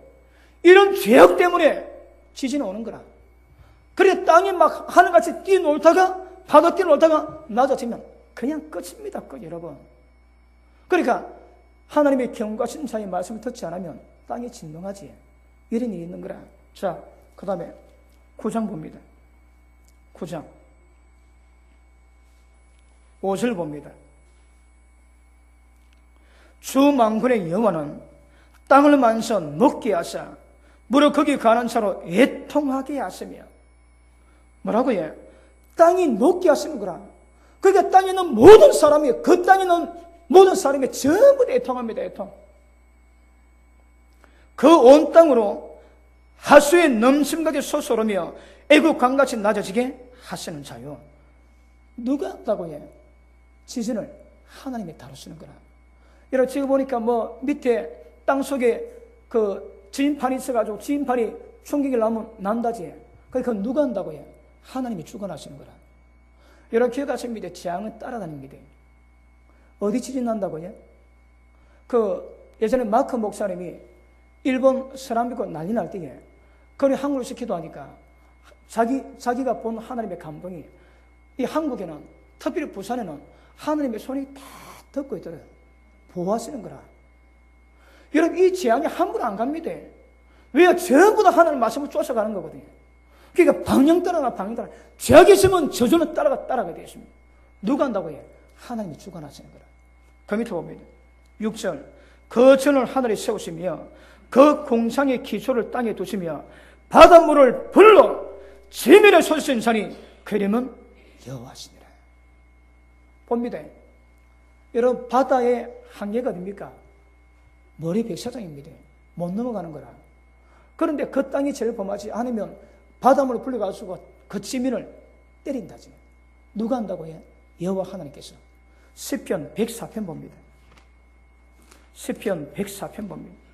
이런 죄악 때문에 지진이 오는 거라. 그래, 땅이 막 하늘같이 뛰놀다가, 바다 뛰놀다가 낮아지면 그냥 끝입니다, 끝, 여러분. 그러니까, 하나님의 경과 신자의 말씀을 듣지 않으면 땅이 진동하지. 이런 일이 있는 거라. 자, 그 다음에 9장 봅니다. 9장 5절 봅니다. 주 만군의 여호와는 땅을 만서 녹게 하사 무릇 거기 가는 자로 애통하게 하시며. 뭐라고 해? 땅이 녹게 하시는 거라. 그러니까 땅에 있는 모든 사람이, 그 땅에 있는 모든 사람이 전부 다 애통합니다. 애통. 그 온 땅으로 하수에 넘침나게 솟아오르며 애국 강같이 낮아지게 하시는 자요. 누가 한다고 해? 지진을 하나님이 다루시는 거라. 여러분, 지금 보니까 밑에 땅 속에 지진판이 있어가지고 지진판이 충격을 나면 난다지. 그러니까 누가 한다고 해? 하나님이 주관하시는 거라. 여러분, 기억하십니다. 재앙은 따라다닙니다. 어디 지진 난다고 해? 예전에 마크 목사님이 일본 서람 믿고 난리 날 때에 그걸 한국에서 기도하니까 자기가 본 하나님의 감동이 이 한국에는, 특별히 부산에는 하나님의 손이 다 덮고 있더래요. 보호하시는 거라. 여러분, 이 재앙이 함부로 안 갑니다. 왜요? 전부 다 하나님 말씀을 쫓아가는 거거든요. 그러니까 방향 따라. 죄악이 있으면 저주는 따라가게 되어 있습니다. 누가 한다고 해? 하나님이 주관하시는 거라. 그 밑에 봅니다. 6절. 그 전을 하늘에 세우시며 그 공창의 기초를 땅에 두시며 바닷물을 불러 지면에 솟으신 자니 그 이름은 여호와시니라. 봅니다. 여러분, 바다의 한계가 어딥니까? 머리 백사장입니다. 못 넘어가는 거라. 그런데 그 땅이 제일 범하지 않으면 바닷물을 불러가지고 그 지면을 때린다지. 누가 한다고 해? 여호와 하나님께서. 시편 104편 봅니다. 시편 104편 봅니다.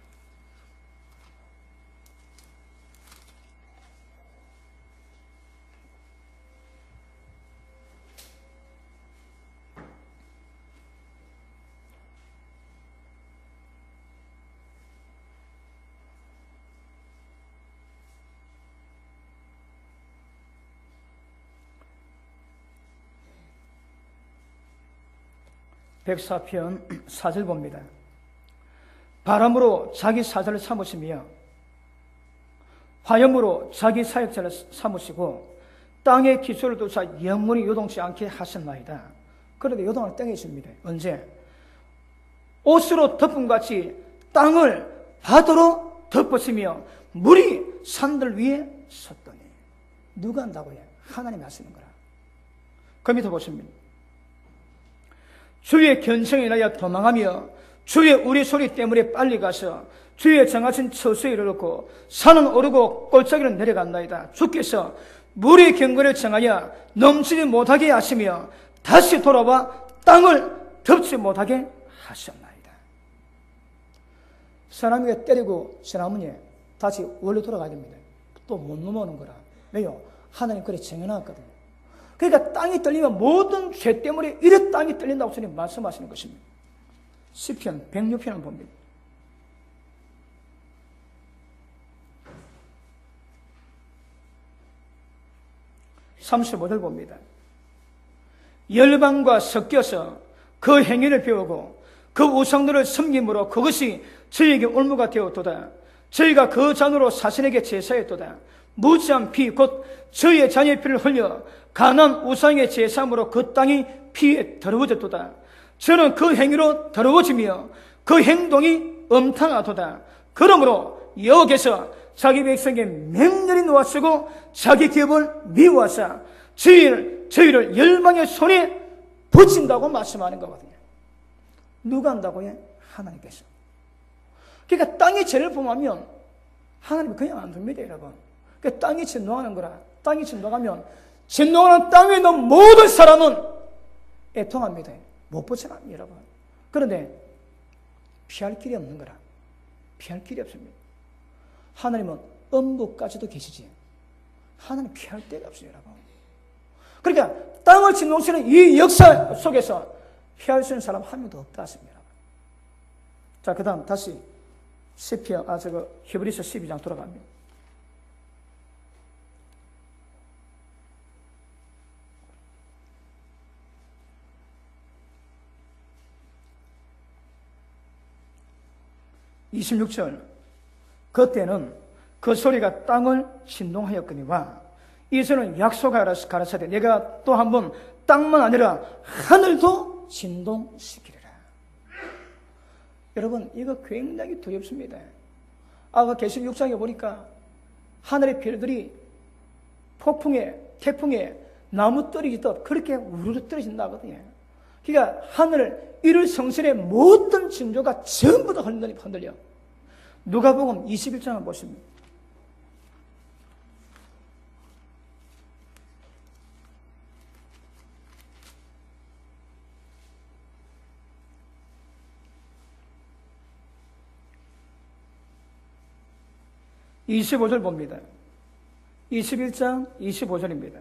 백사편 4절 봅니다. 바람으로 자기 사자를 삼으시며 화염으로 자기 사역자를 삼으시고 땅의 기초를 두사 영원히 요동치 않게 하셨나이다. 그런데 요동을 땅에 있습니다. 언제? 옷으로 덮음같이 땅을 바다로 덮으시며 물이 산들 위에 섰더니. 누가 한다고 해? 하나님이 하시는 거라. 그 밑에 보십니다. 주의 견성에 인하여 도망하며 주의 우리 소리 때문에 빨리 가서 주의 정하신 처소에 이르렀고 산은 오르고 골짜기는 내려간다이다. 주께서 물의 경거를 정하여 넘치지 못하게 하시며 다시 돌아와 땅을 덮지 못하게 하셨나이다. 사람에게 때리고 지나면 다시 원래 돌아가야 됩니다. 또 못 넘어오는 거라. 왜요? 하나님 그래 정해놨거든요. 그러니까 땅이 떨리면 모든 죄 때문에 이래 땅이 떨린다고 주님 말씀하시는 것입니다. 시편 106편을 봅니다. (35절) 봅니다. 열방과 섞여서 그 행위를 배우고 그 우상들을 섬김으로 그것이 저희에게 올무가 되었도다. 저희가 그 잔으로 사신에게 제사했도다. 무지한 피 곧 저희의 자녀의 피를 흘려 가난 우상의 제사함으로 그 땅이 피에 더러워졌도다. 저는 그 행위로 더러워지며 그 행동이 엄탕하도다. 그러므로 여호와께서 자기 백성에게 맹렬히 놓아쓰고 자기 기업을 미워하사 저희를 열방의 손에 붙인다고 말씀하는 거거든요. 누가 한다고 해? 하나님께서. 그러니까 땅이 죄를 범하면 하나님이 그냥 안 둡니다, 여러분. 그러니까 땅이 진동하는 거라. 땅이 진동하면 진동하는 땅에 있는 모든 사람은 애통합니다. 못 벗어납니다, 여러분. 그런데 피할 길이 없는 거라. 피할 길이 없습니다. 하나님은 음부까지도 계시지. 하나님 피할 데가 없어요, 여러분. 그러니까 땅을 진동시키는 이 역사 속에서 피할 수 있는 사람 한 명도 없다 했습니다. 자, 그 다음 다시 히브리서 12장 돌아갑니다. (26절) 그때는 그 소리가 땅을 진동하였거니와 이제는 약속하라 가라사대 내가 또 한 번 땅만 아니라 하늘도 진동시키리라. 여러분, 이거 굉장히 두렵습니다. 아까 계시록 6장에 보니까 하늘의 별들이 폭풍에, 태풍에 나무 떨어지듯 그렇게 우르르 떨어진다 하거든요. 그러니까 하늘 이를 성신의 모든 징조가 전부 다 흔들려. 누가복음 21장을 보십니다. (25절) 봅니다. 21장 25절입니다.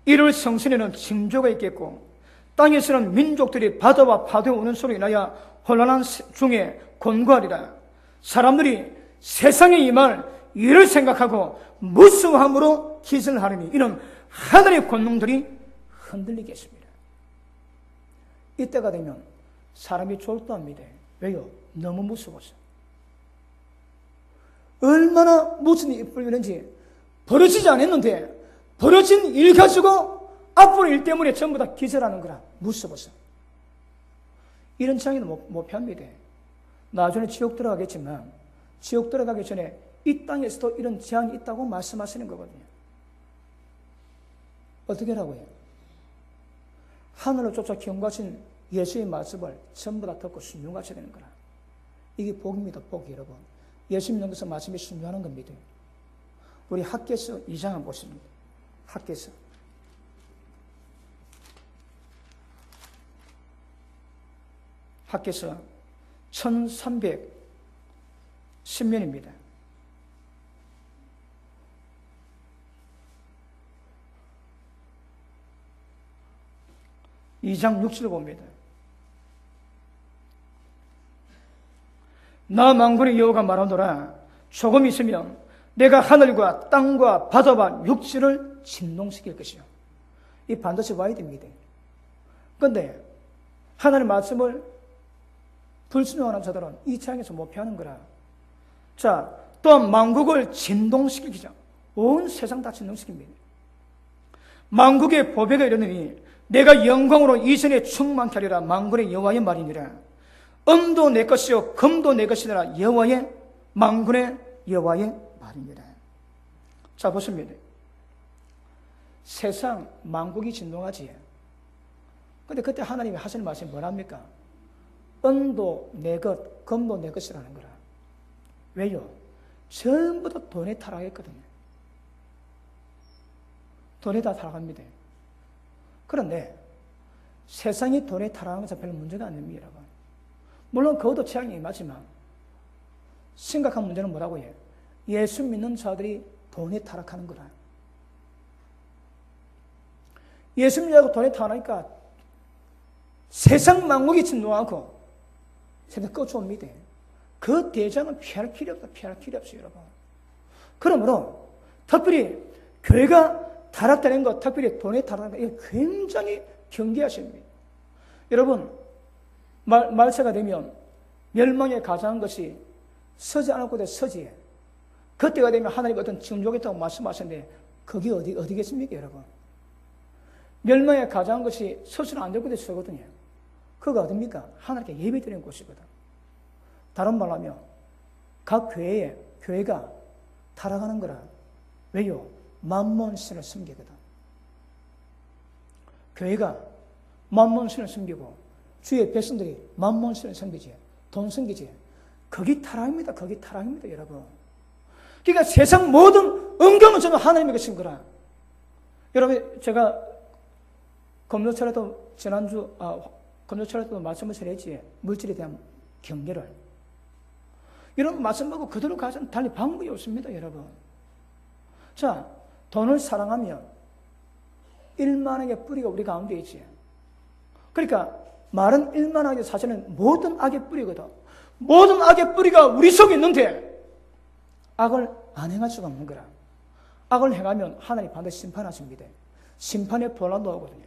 이를 성신에는 징조가 있겠고 땅에서는 민족들이 바다와 파도에 오는 소리에 인하여 혼란한 중에 곤고하리라. 사람들이 세상에 임할 일을 생각하고 무수함으로 기절하리니 이는 하늘의 권능들이 흔들리겠습니다. 이때가 되면 사람이 졸도합니다. 왜요? 너무 무서워서. 얼마나 무슨 일이 벌어지는지 벌어지지 않았는데 벌어진 일 가지고 앞으로 일 때문에 전부 다 기절하는 거라. 무서워서. 이런 장애는 못 펴합니다. 나중에 지옥 들어가겠지만 지옥 들어가기 전에 이 땅에서도 이런 재앙이 있다고 말씀하시는 거거든요. 어떻게 하라고요? 하늘을 쫓아 경과하신 예수의 말씀을 전부 다 듣고 순종하셔야 되는 거라. 이게 복입니다. 복, 여러분. 예수 믿는 것은 말씀에 순종하는 겁니다. 우리 학개서 2장을 보십니다. 학개서 1310면입니다. (2장 6절) 봅니다. 나 만군의 여호와가 말하노라. 조금 있으면 내가 하늘과 땅과 바다와 육지를 진동시킬 것이요. 이 반드시 와야 됩니다. 그런데 하나님의 말씀을 불순종하는 자들은 이 창에서 못 피하는 거라. 자, 또한 만국을 진동시키자. 온 세상 다 진동시킵니다. 만국의 보배가 이르느니 내가 영광으로 이전에 충만케 하리라. 만군의 여호와의 말이니라. 은도 내 것이요 금도 내 것이니라. 여호와의 만군의 여호와의 말입니다. 자, 보십니다. 세상 만국이 진동하지. 근데 그때 하나님이 하시는 말씀이 뭐랍니까? 은도 내 것, 금도 내 것이라는 거라. 왜요? 전부 다 돈에 타락했거든요. 돈에 다 타락합니다. 그런데 세상이 돈에 타락하는 것은 별로 문제가 아닙니다, 여러분. 물론 그것도 재앙이 임하지만 심각한 문제는 뭐라고 해요? 예수 믿는 자들이 돈에 타락하는 거라. 예수 믿는 자가 돈에 타락하니까 세상 만국이 진동하고 세상 꺼져옵니다. 그 대장은 피할 필요 없다. 피할 필요 없어요, 여러분. 그러므로 특별히 교회가 타락되는 것, 특별히 돈에 타락하는 것, 이거 굉장히 경계하셔야 합니다. 여러분, 말세가 되면 멸망에 가장한 것이 서지 않을 곳에 서지. 그때가 되면 하나님이 어떤 징조겠다고 말씀하셨는데 그게 어디겠습니까, 여러분? 멸망에 가장한 것이 서서는 안 될 곳에 서거든요. 그거 어딥니까? 하나님께 예배드리는 곳이거든. 다른 말로 하면 각 교회가 타락하는 거라. 왜요? 만몬신을 섬기거든. 교회가 만몬신을 섬기고 주의 백성들이 만몬신을 섬기지, 돈 섬기지. 거기 타락입니다. 거기 타락입니다, 여러분. 그러니까 세상 모든 은경은 전부 하나님의 것인 거라. 여러분, 제가 검도철에도 지난주 건조철도 말씀을 전했지. 물질에 대한 경계를. 이런 말씀하고 그대로 가서는 달리 방법이 없습니다, 여러분. 자, 돈을 사랑하면 일만하게 뿌리가 우리 가운데 있지. 그러니까 말은 일만하게 사실은 모든 악의 뿌리거든. 모든 악의 뿌리가 우리 속에 있는데 악을 안 행할 수가 없는 거라. 악을 행하면 하나님 반드시 심판하십니다. 심판의 보란도 오거든요.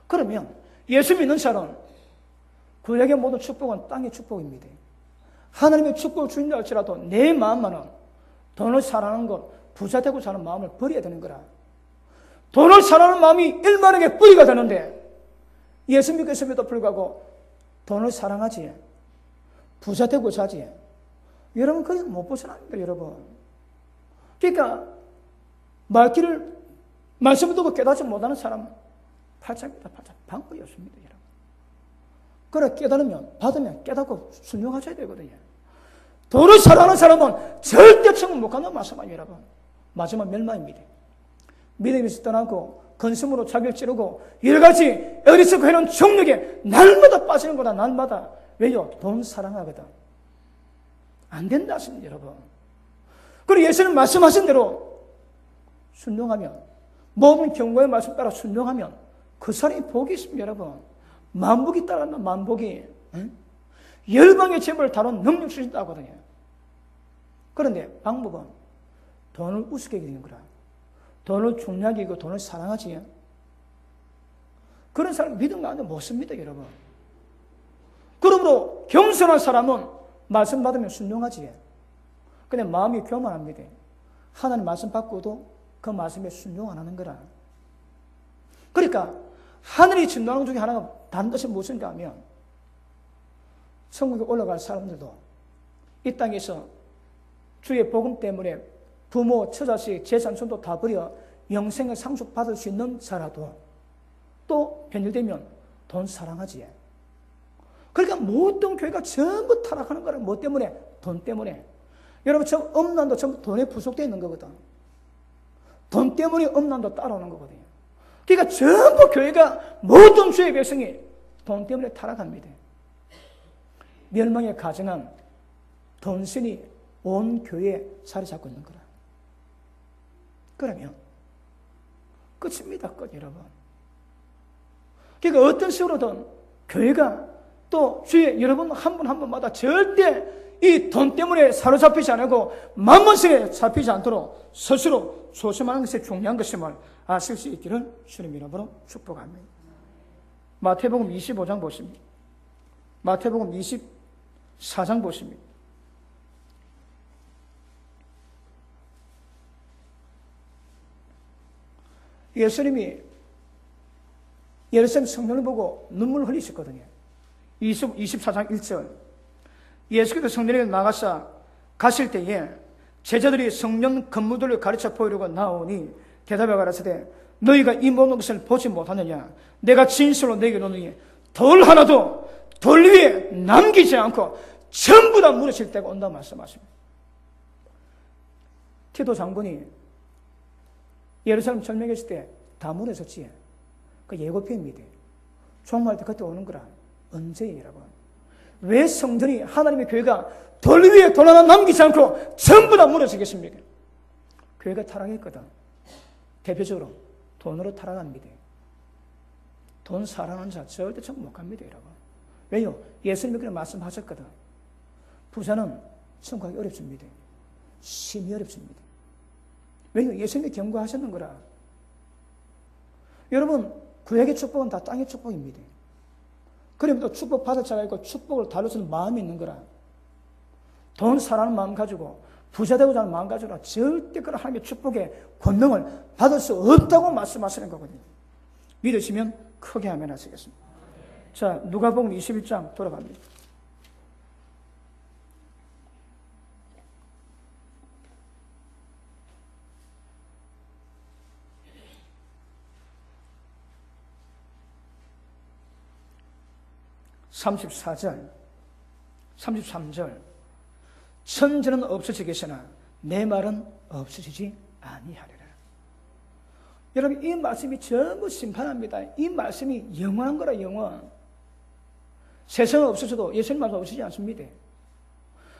그러면 예수 믿는 사람, 구약의 모든 축복은 땅의 축복입니다. 하나님의 축복을 주인다 할지라도 내 마음만은 돈을 사랑하는 것, 부자 되고 사는 마음을 버려야 되는 거라. 돈을 사랑하는 마음이 일만하게 뿌리가 되는데 예수 믿겠음에도 불구하고 돈을 사랑하지, 부자 되고 자지. 여러분 거기서 못 벗어납니다, 여러분. 그러니까 말씀을 듣고 깨닫지 못하는 사람은 팔짱입니다, 팔짱. 방법이 없습니다, 여러분. 그래 깨달으면, 받으면 깨닫고 순종하셔야 되거든요. 돈을 사랑하는 사람은 절대 천국 못 간다는 말씀이에요, 여러분. 마지막 멸망입니다. 믿음에서 떠나고 건심으로 자기를 찌르고 여러 가지 어리석고 해놓은 종력에 날마다 빠지는 거다, 날마다. 왜요? 돈 사랑하거든. 안 된다 하십니다, 여러분. 그리고 예수님 말씀하신 대로 순종하면, 모든 경고의 말씀 따라 순종하면 그 사람이 복이 있습니다, 여러분. 만복이 따른다, 만복이. 열방의 재물을 다룬 능력 주신다 하거든요. 그런데 방법은 돈을 우습게 여기는 거라. 돈을 중요하게 여기고 돈을 사랑하지. 그런 사람 믿음 가운데 못 씁니다, 여러분. 그러므로 겸손한 사람은 말씀 받으면 순종하지. 근데 마음이 교만합니다. 하나님 말씀 받고도 그 말씀에 순종 안 하는 거라. 그러니까 하늘이 진노하는 중에 하나가 다른 것이 무엇인가 하면 천국에 올라갈 사람들도 이 땅에서 주의 복음 때문에 부모, 처자식, 재산, 손도 다 버려 영생을 상속받을 수 있는 자라도 또 변질되면 돈 사랑하지. 그러니까 모든 교회가 전부 타락하는 거라. 뭐 때문에? 돈 때문에. 여러분, 저 음란도 전부 돈에 부속되어 있는 거거든. 돈 때문에 음란도 따라오는 거거든요. 그러니까 전부 교회가, 모든 주의 백성이 돈 때문에 타락합니다. 멸망에 가증한 돈신이 온 교회에 자리 잡고 있는 거라. 그러면 끝입니다, 끝, 여러분. 그러니까 어떤 식으로든 교회가 또 주의 여러분 한 분 한 분마다 절대 이 돈 때문에 사로잡히지 않고 만몬스에 잡히지 않도록 스스로 조심하는 것이 중요한 것임을 아실 수 있기를 주님 이름으로 축복합니다. 마태복음 25장 보십니다. 마태복음 24장 보십니다. 예수님이 예루살렘 성전을 보고 눈물을 흘리셨거든요. 24장 1절. 예수께서 성전에 나가사 가실 때에 제자들이 성전 건물들을 가르쳐 보이려고 나오니 대답해 가라사대 너희가 이 모든 것을 보지 못하느냐. 내가 진실로 너희에게 이르노니 돌 하나도 돌 위에 남기지 않고 전부 다 무너질 때가 온다 말씀하십니다. 티도 장군이 예루살렘 절명했을 때 다 무너졌지. 그 예고편입니다. 종말 때 그때 오는 거라. 언제예요, 여러분? 왜 성전이, 하나님의 교회가 돌 위에 돌 하나 남기지 않고 전부 다 무너지겠습니까? 교회가 타락했거든. 대표적으로 돈으로 타락합니다. 돈 사랑하는 자 절대 천국 못 갑니다, 여러분. 왜요? 예수님이 그런 말씀하셨거든. 부자는 천국 가기 어렵습니다. 심히 어렵습니다. 왜요? 예수님이 경고하셨는 거라. 여러분, 구약의 축복은 다 땅의 축복입니다. 그러면 또 축복 받을 자가 있고 축복을 다룰 수 있는 마음이 있는 거라. 돈 사랑하는 마음 가지고 부자 되고자 하는 마음 가지고 절대 그런 하나님의 축복의 권능을 받을 수 없다고 말씀하시는 거거든요. 믿으시면 크게 아멘 하시겠습니다. 자, 누가복음 21장 돌아갑니다. (34절) 33절 천지는 없어지겠으나 내 말은 없어지지 아니하리라. 여러분, 이 말씀이 전부 심판합니다. 이 말씀이 영원한 거라, 영원. 세상은 없어져도 예수님 말씀 없어지지 않습니다.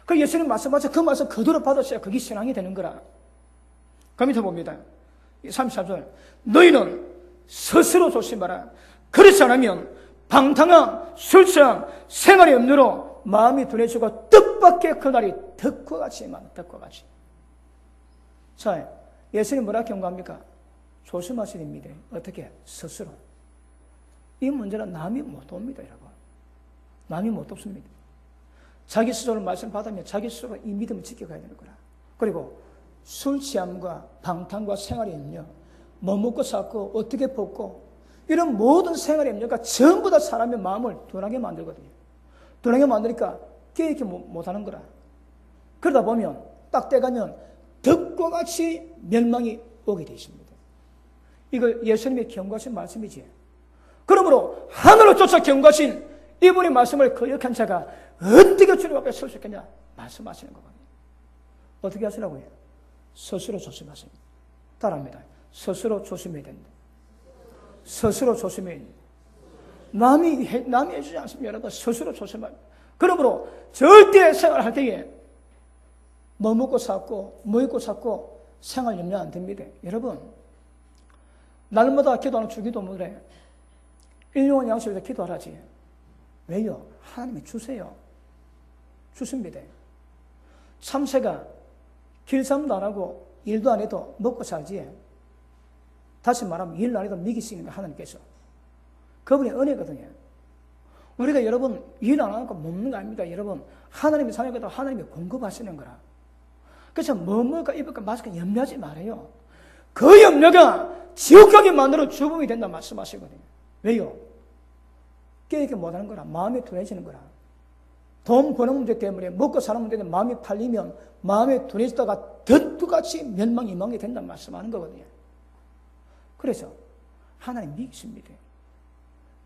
그 예수님 말씀하셔서 그 말씀 그대로 받았어야 그게 신앙이 되는 거라. 그 밑에 봅니다. 33절. 너희는 스스로 조심하라. 그렇지 않으면 방탕한 술취함 생활의 염려로 마음이 둔해지고 뜻밖의 그날이 덕과 같이 임한다. 덕과 같이. 자, 예수님 뭐라 경고합니까? 조심하셔야 됩니다. 어떻게? 스스로. 이 문제는 남이 못 옵니다, 여러분. 남이 못 돕습니다. 자기 스스로 말씀 받으면 자기 스스로 이 믿음을 지켜가야 되는 거라. 그리고 술 취함과 방탕과 생활의 염려, 뭐 먹고 샀고 어떻게 벗고 이런 모든 생활의 염려가 전부 다 사람의 마음을 둔하게 만들거든요. 둔하게 만드니까 깨닫지 못하는 거라. 그러다 보면 딱 때가면 덕과 같이 멸망이 오게 되어 있습니다. 이거 예수님의 경고하신 말씀이지. 그러므로 하늘을 쫓아 경고하신 이분의 말씀을 거역한 자가 어떻게 주님 앞에 설 수 있겠냐 말씀하시는 거거든요. 어떻게 하시라고요? 스스로 조심하세요. 따라합니다. 스스로 조심해야 된다. 스스로 조심해야 된다. 남이 해주지 않습니다. 여러분 스스로 조심합니다. 그러므로 절대 생활할 때에 뭐 먹고 샀고 뭐 입고 샀고 생활 염려 안 됩니다. 여러분 날마다 기도하는 주기도문에 일용할 양식을 위해서 기도하라지. 왜요? 하나님이 주세요. 주십니다. 참새가 길쌈도 안 하고 일도 안 해도 먹고 살지. 다시 말하면 일도 안 해도 먹이시는 거 하나님께서. 그분의 은혜거든요. 우리가 여러분 일 안 하고 먹는 거 아닙니다. 여러분 하나님이 사랑해도 하나님이 공급하시는 거라. 그래서 뭐 먹을까 입을까 마실까 염려하지 말아요. 그 염려가 지옥 가게 만들어 주범이 된다 말씀하시거든요. 왜요? 깨닫지 못하는 거라. 마음이 둔해지는 거라. 돈 버는 문제 때문에 먹고 사는 문제 때문에 마음이 팔리면 마음이 둔해지다가 덧두같이 멸망이 된다 말씀하는 거거든요. 그래서 하나님 믿습니다.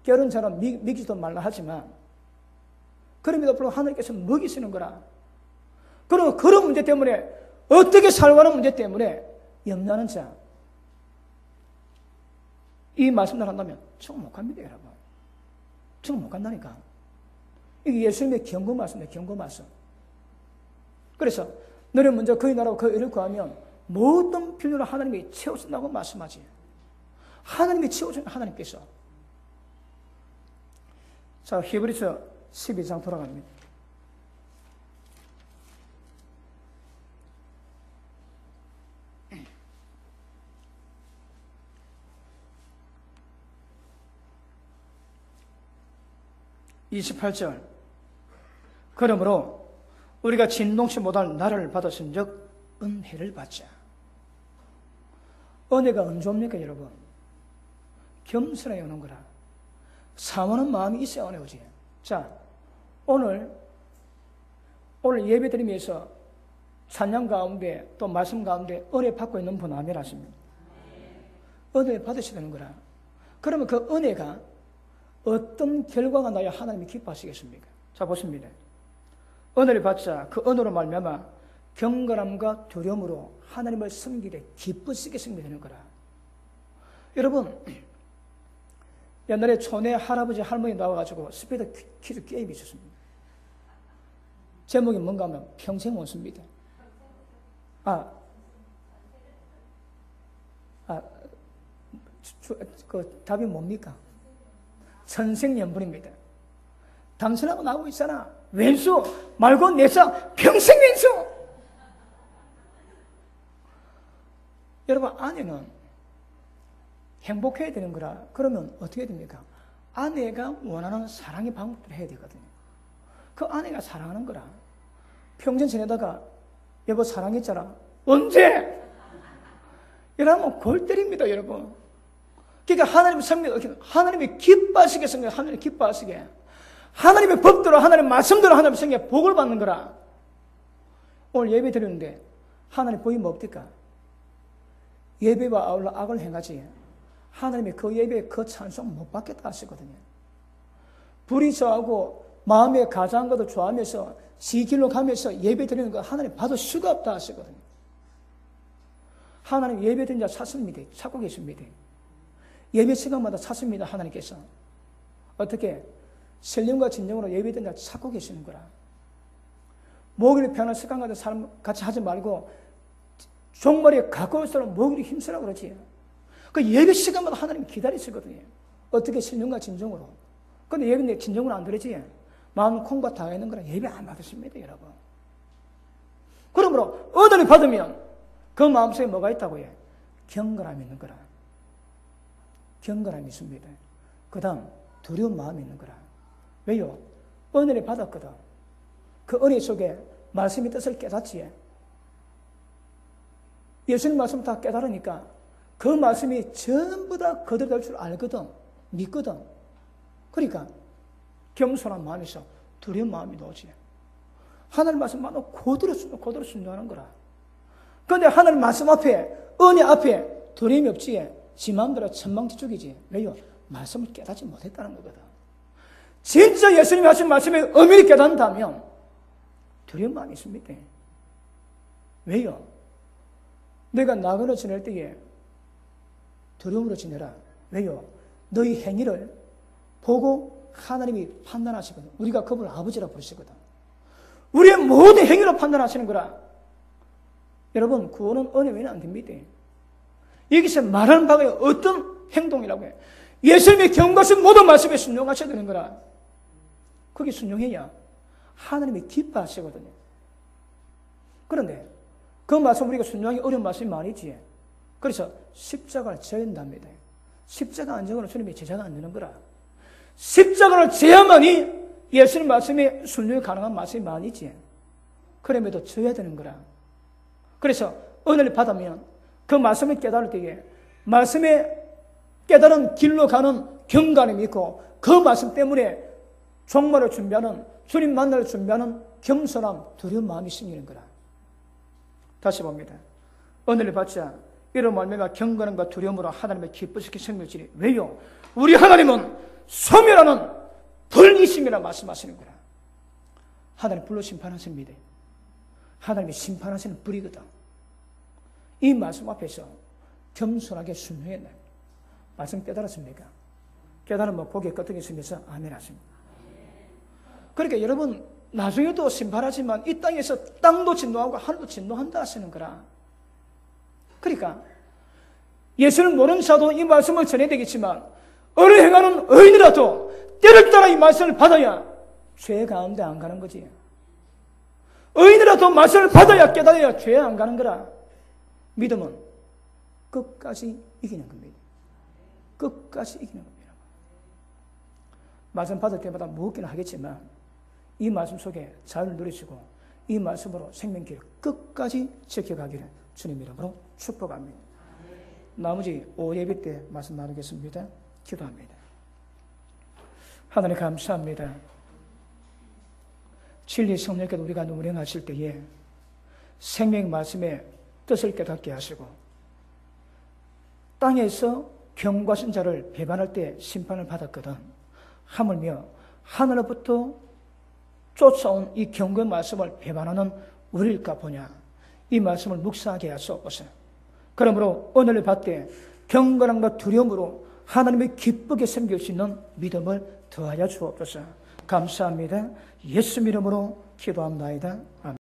깨어른 사람 믿기지도 말라 하지만 그럼에도 불구하고 하나님께서 먹이시는 거라. 그리고 그런 문제 때문에 어떻게 살아가는 문제 때문에 염려하는 자 이 말씀을 한다면 지금 못 갑니다, 여러분. 지금 못 간다니까. 이게 예수님의 경고 말씀이에요, 경고 말씀. 그래서 너는 먼저 그의 나라와 그 의를 구하면 모든 필요를 하나님이 채워준다고 말씀하지. 하나님이 채워준 하나님께서. 자, 히브리서 12장 돌아갑니다. (28절) 그러므로 우리가 진동치 못할 나라를 받았은 즉 은혜를 받자. 은혜가 언제 옵니까, 여러분? 겸손하게 오는 거라. 사모하는 마음이 있어야 은혜 오지. 자, 오늘 예배 드리면서 찬양 가운데 또 말씀 가운데 은혜 받고 있는 분 아멘 하십니다. 은혜 받으셔야 되는 거라. 그러면 그 은혜가 어떤 결과가 나야 하나님이 기뻐하시겠습니까? 자, 보십니다. 은혜를 받자 그 은혜로 말미암아 경건함과 두려움으로 하나님을 섬기되 기쁘시게 섬기게 되는 거라. 여러분 옛날에 촌에 할아버지 할머니 나와가지고 스피드 퀴즈 게임이 있었습니다. 제목이 뭔가 하면 평생 못 씁니다. 그 답이 뭡니까? 천생연분입니다. 당신하고 나하고 있잖아. 왼수 말고 내사 평생 왼수. 여러분 아내는 행복해야 되는 거라. 그러면 어떻게 됩니까? 아내가 원하는 사랑의 방법을 해야 되거든요. 그 아내가 사랑하는 거라. 평생 지내다가 여보 사랑했잖아. 언제? 이러면 골 때립니다, 여러분. 그러니까 하나님의 성령, 하나님이 기뻐하시게 성령, 하나님이 기뻐하시게. 하나님의 법대로, 하나님의 말씀대로 하나님의 성령에 복을 받는 거라. 오늘 예배 드리는데 하나님 복이 뭐 없을까? 예배와 아울러 악을 행하지. 하나님이 그 예배에 그 찬송 못 받겠다 하시거든요. 불이 저하고 마음에 가장한 것을 좋아하면서 지길로 가면서 예배 드리는 거 하나님 받을 수가 없다 하시거든요. 하나님 예배 드린 자 찾습니다. 찾고 계십니다. 예배 시간마다 찾습니다. 하나님께서. 어떻게? 신령과 진정으로 예배드린 자 찾고 계시는 거라. 목요일 편한 습관 같은 사람 같이 하지 말고 종말에 가까울수록 목요일이 힘쓰라 그러지. 그 예배 시간마다 하나님이 기다리시거든요. 어떻게 신령과 진정으로. 근데 예배인데 진정으로 안 들으지. 마음 콩과 다 있는 거라 예배 안 받으십니다, 여러분. 그러므로 은혜를 받으면 그 마음속에 뭐가 있다고 해? 경건함이 있는 거라. 경건함이 있습니다. 그 다음 두려운 마음이 있는 거라. 왜요? 은혜를 받았거든. 그 은혜 속에 말씀의 뜻을 깨닫지. 예수님 말씀 다 깨달으니까 그 말씀이 전부 다 그대로 될 줄 알거든. 믿거든. 그러니까 겸손한 마음이 있어. 두려운 마음이 나오지. 하나님 말씀만 그대로 순종하는 거라. 그런데 하나님 말씀 앞에, 은혜 앞에 두려움이 없지. 지 마음대로 천방지축이지. 왜요? 말씀을 깨닫지 못했다는 거거든. 진짜 예수님이 하신 말씀에 의미를 깨닫는다면 두려운 마음이 있습니다. 왜요? 너희가 나그네 지낼 때에 두려움으로 지내라. 왜요? 너희 행위를 보고 하나님이 판단하시거든. 우리가 그분을 아버지라고 부르시거든. 우리의 모든 행위로 판단하시는 거라. 여러분, 구원은 은혜 외에는 안 됩니다. 여기서 말하는 바가 어떤 행동이라고 해? 예수님의 경고하신 모든 말씀에 순종하셔야 되는 거라. 그게 순종해야 하나님이 기뻐하시거든요. 그런데 그 말씀 우리가 순종하기 어려운 말씀이 많이지. 그래서 십자가를 져야 된답니다. 십자가 안 지고는 주님의 제자가 안 되는 거라. 십자가를 져야만이 예수님 말씀에 순종이 가능한 말씀이 많이지. 그럼에도 져야 되는 거라. 그래서 은혜를 받으면 그 말씀을 깨달을 때에 말씀에 깨달은 길로 가는 경건함이 있고 그 말씀 때문에 종말을 준비하는 주님 만날 준비하는 겸손함, 두려운 마음이 생기는 거라. 다시 봅니다. 은혜를 받자 이런 말미암아 경건함과 두려움으로 하나님의 기쁘시게 생명지니 왜요? 우리 하나님은 소멸하는 불이심이라 말씀하시는 거라. 하나님 불로 심판하십니다. 하나님이 심판하시는 불이거든. 이 말씀 앞에서 겸손하게 순종해야 돼. 말씀 깨달았습니까? 깨달으면 고개 끄덕이 쓰면서 아멘 하십니다. 그러니까 여러분 나중에도 심판하지만 이 땅에서 땅도 진노하고 하늘도 진노한다 하시는 거라. 그러니까 예수를 모르는 자도 이 말씀을 전해야 되겠지만 의를 행하는 의인이라도 때를 따라 이 말씀을 받아야 죄 가운데 안 가는 거지. 의인이라도 말씀을 받아야 깨달아야 죄에 안 가는 거라. 믿음은 끝까지 이기는 겁니다. 끝까지 이기는 겁니다. 말씀 받을 때마다 무겁기는 하겠지만 이 말씀 속에 자유를 누리시고 이 말씀으로 생명길 끝까지 지켜가기를 주님 이름으로 축복합니다. 나머지 5예배 때 말씀 나누겠습니다. 기도합니다. 하나님 감사합니다. 진리 성령께도 우리가 운행하실 때에 생명 말씀의 뜻을 깨닫게 하시고 땅에서 경고하신 자를 배반할 때 심판을 받았거든. 하물며 하늘로부터 쫓아온 이 경고의 말씀을 배반하는 우리일까 보냐. 이 말씀을 묵상하게 하시옵소서. 그러므로 오늘을 받되 경건함과 두려움으로 하나님의 기쁘게 섬길 수 있는 믿음을 더하여 주옵소서. 감사합니다. 예수 이름으로 기도합니다. 아멘.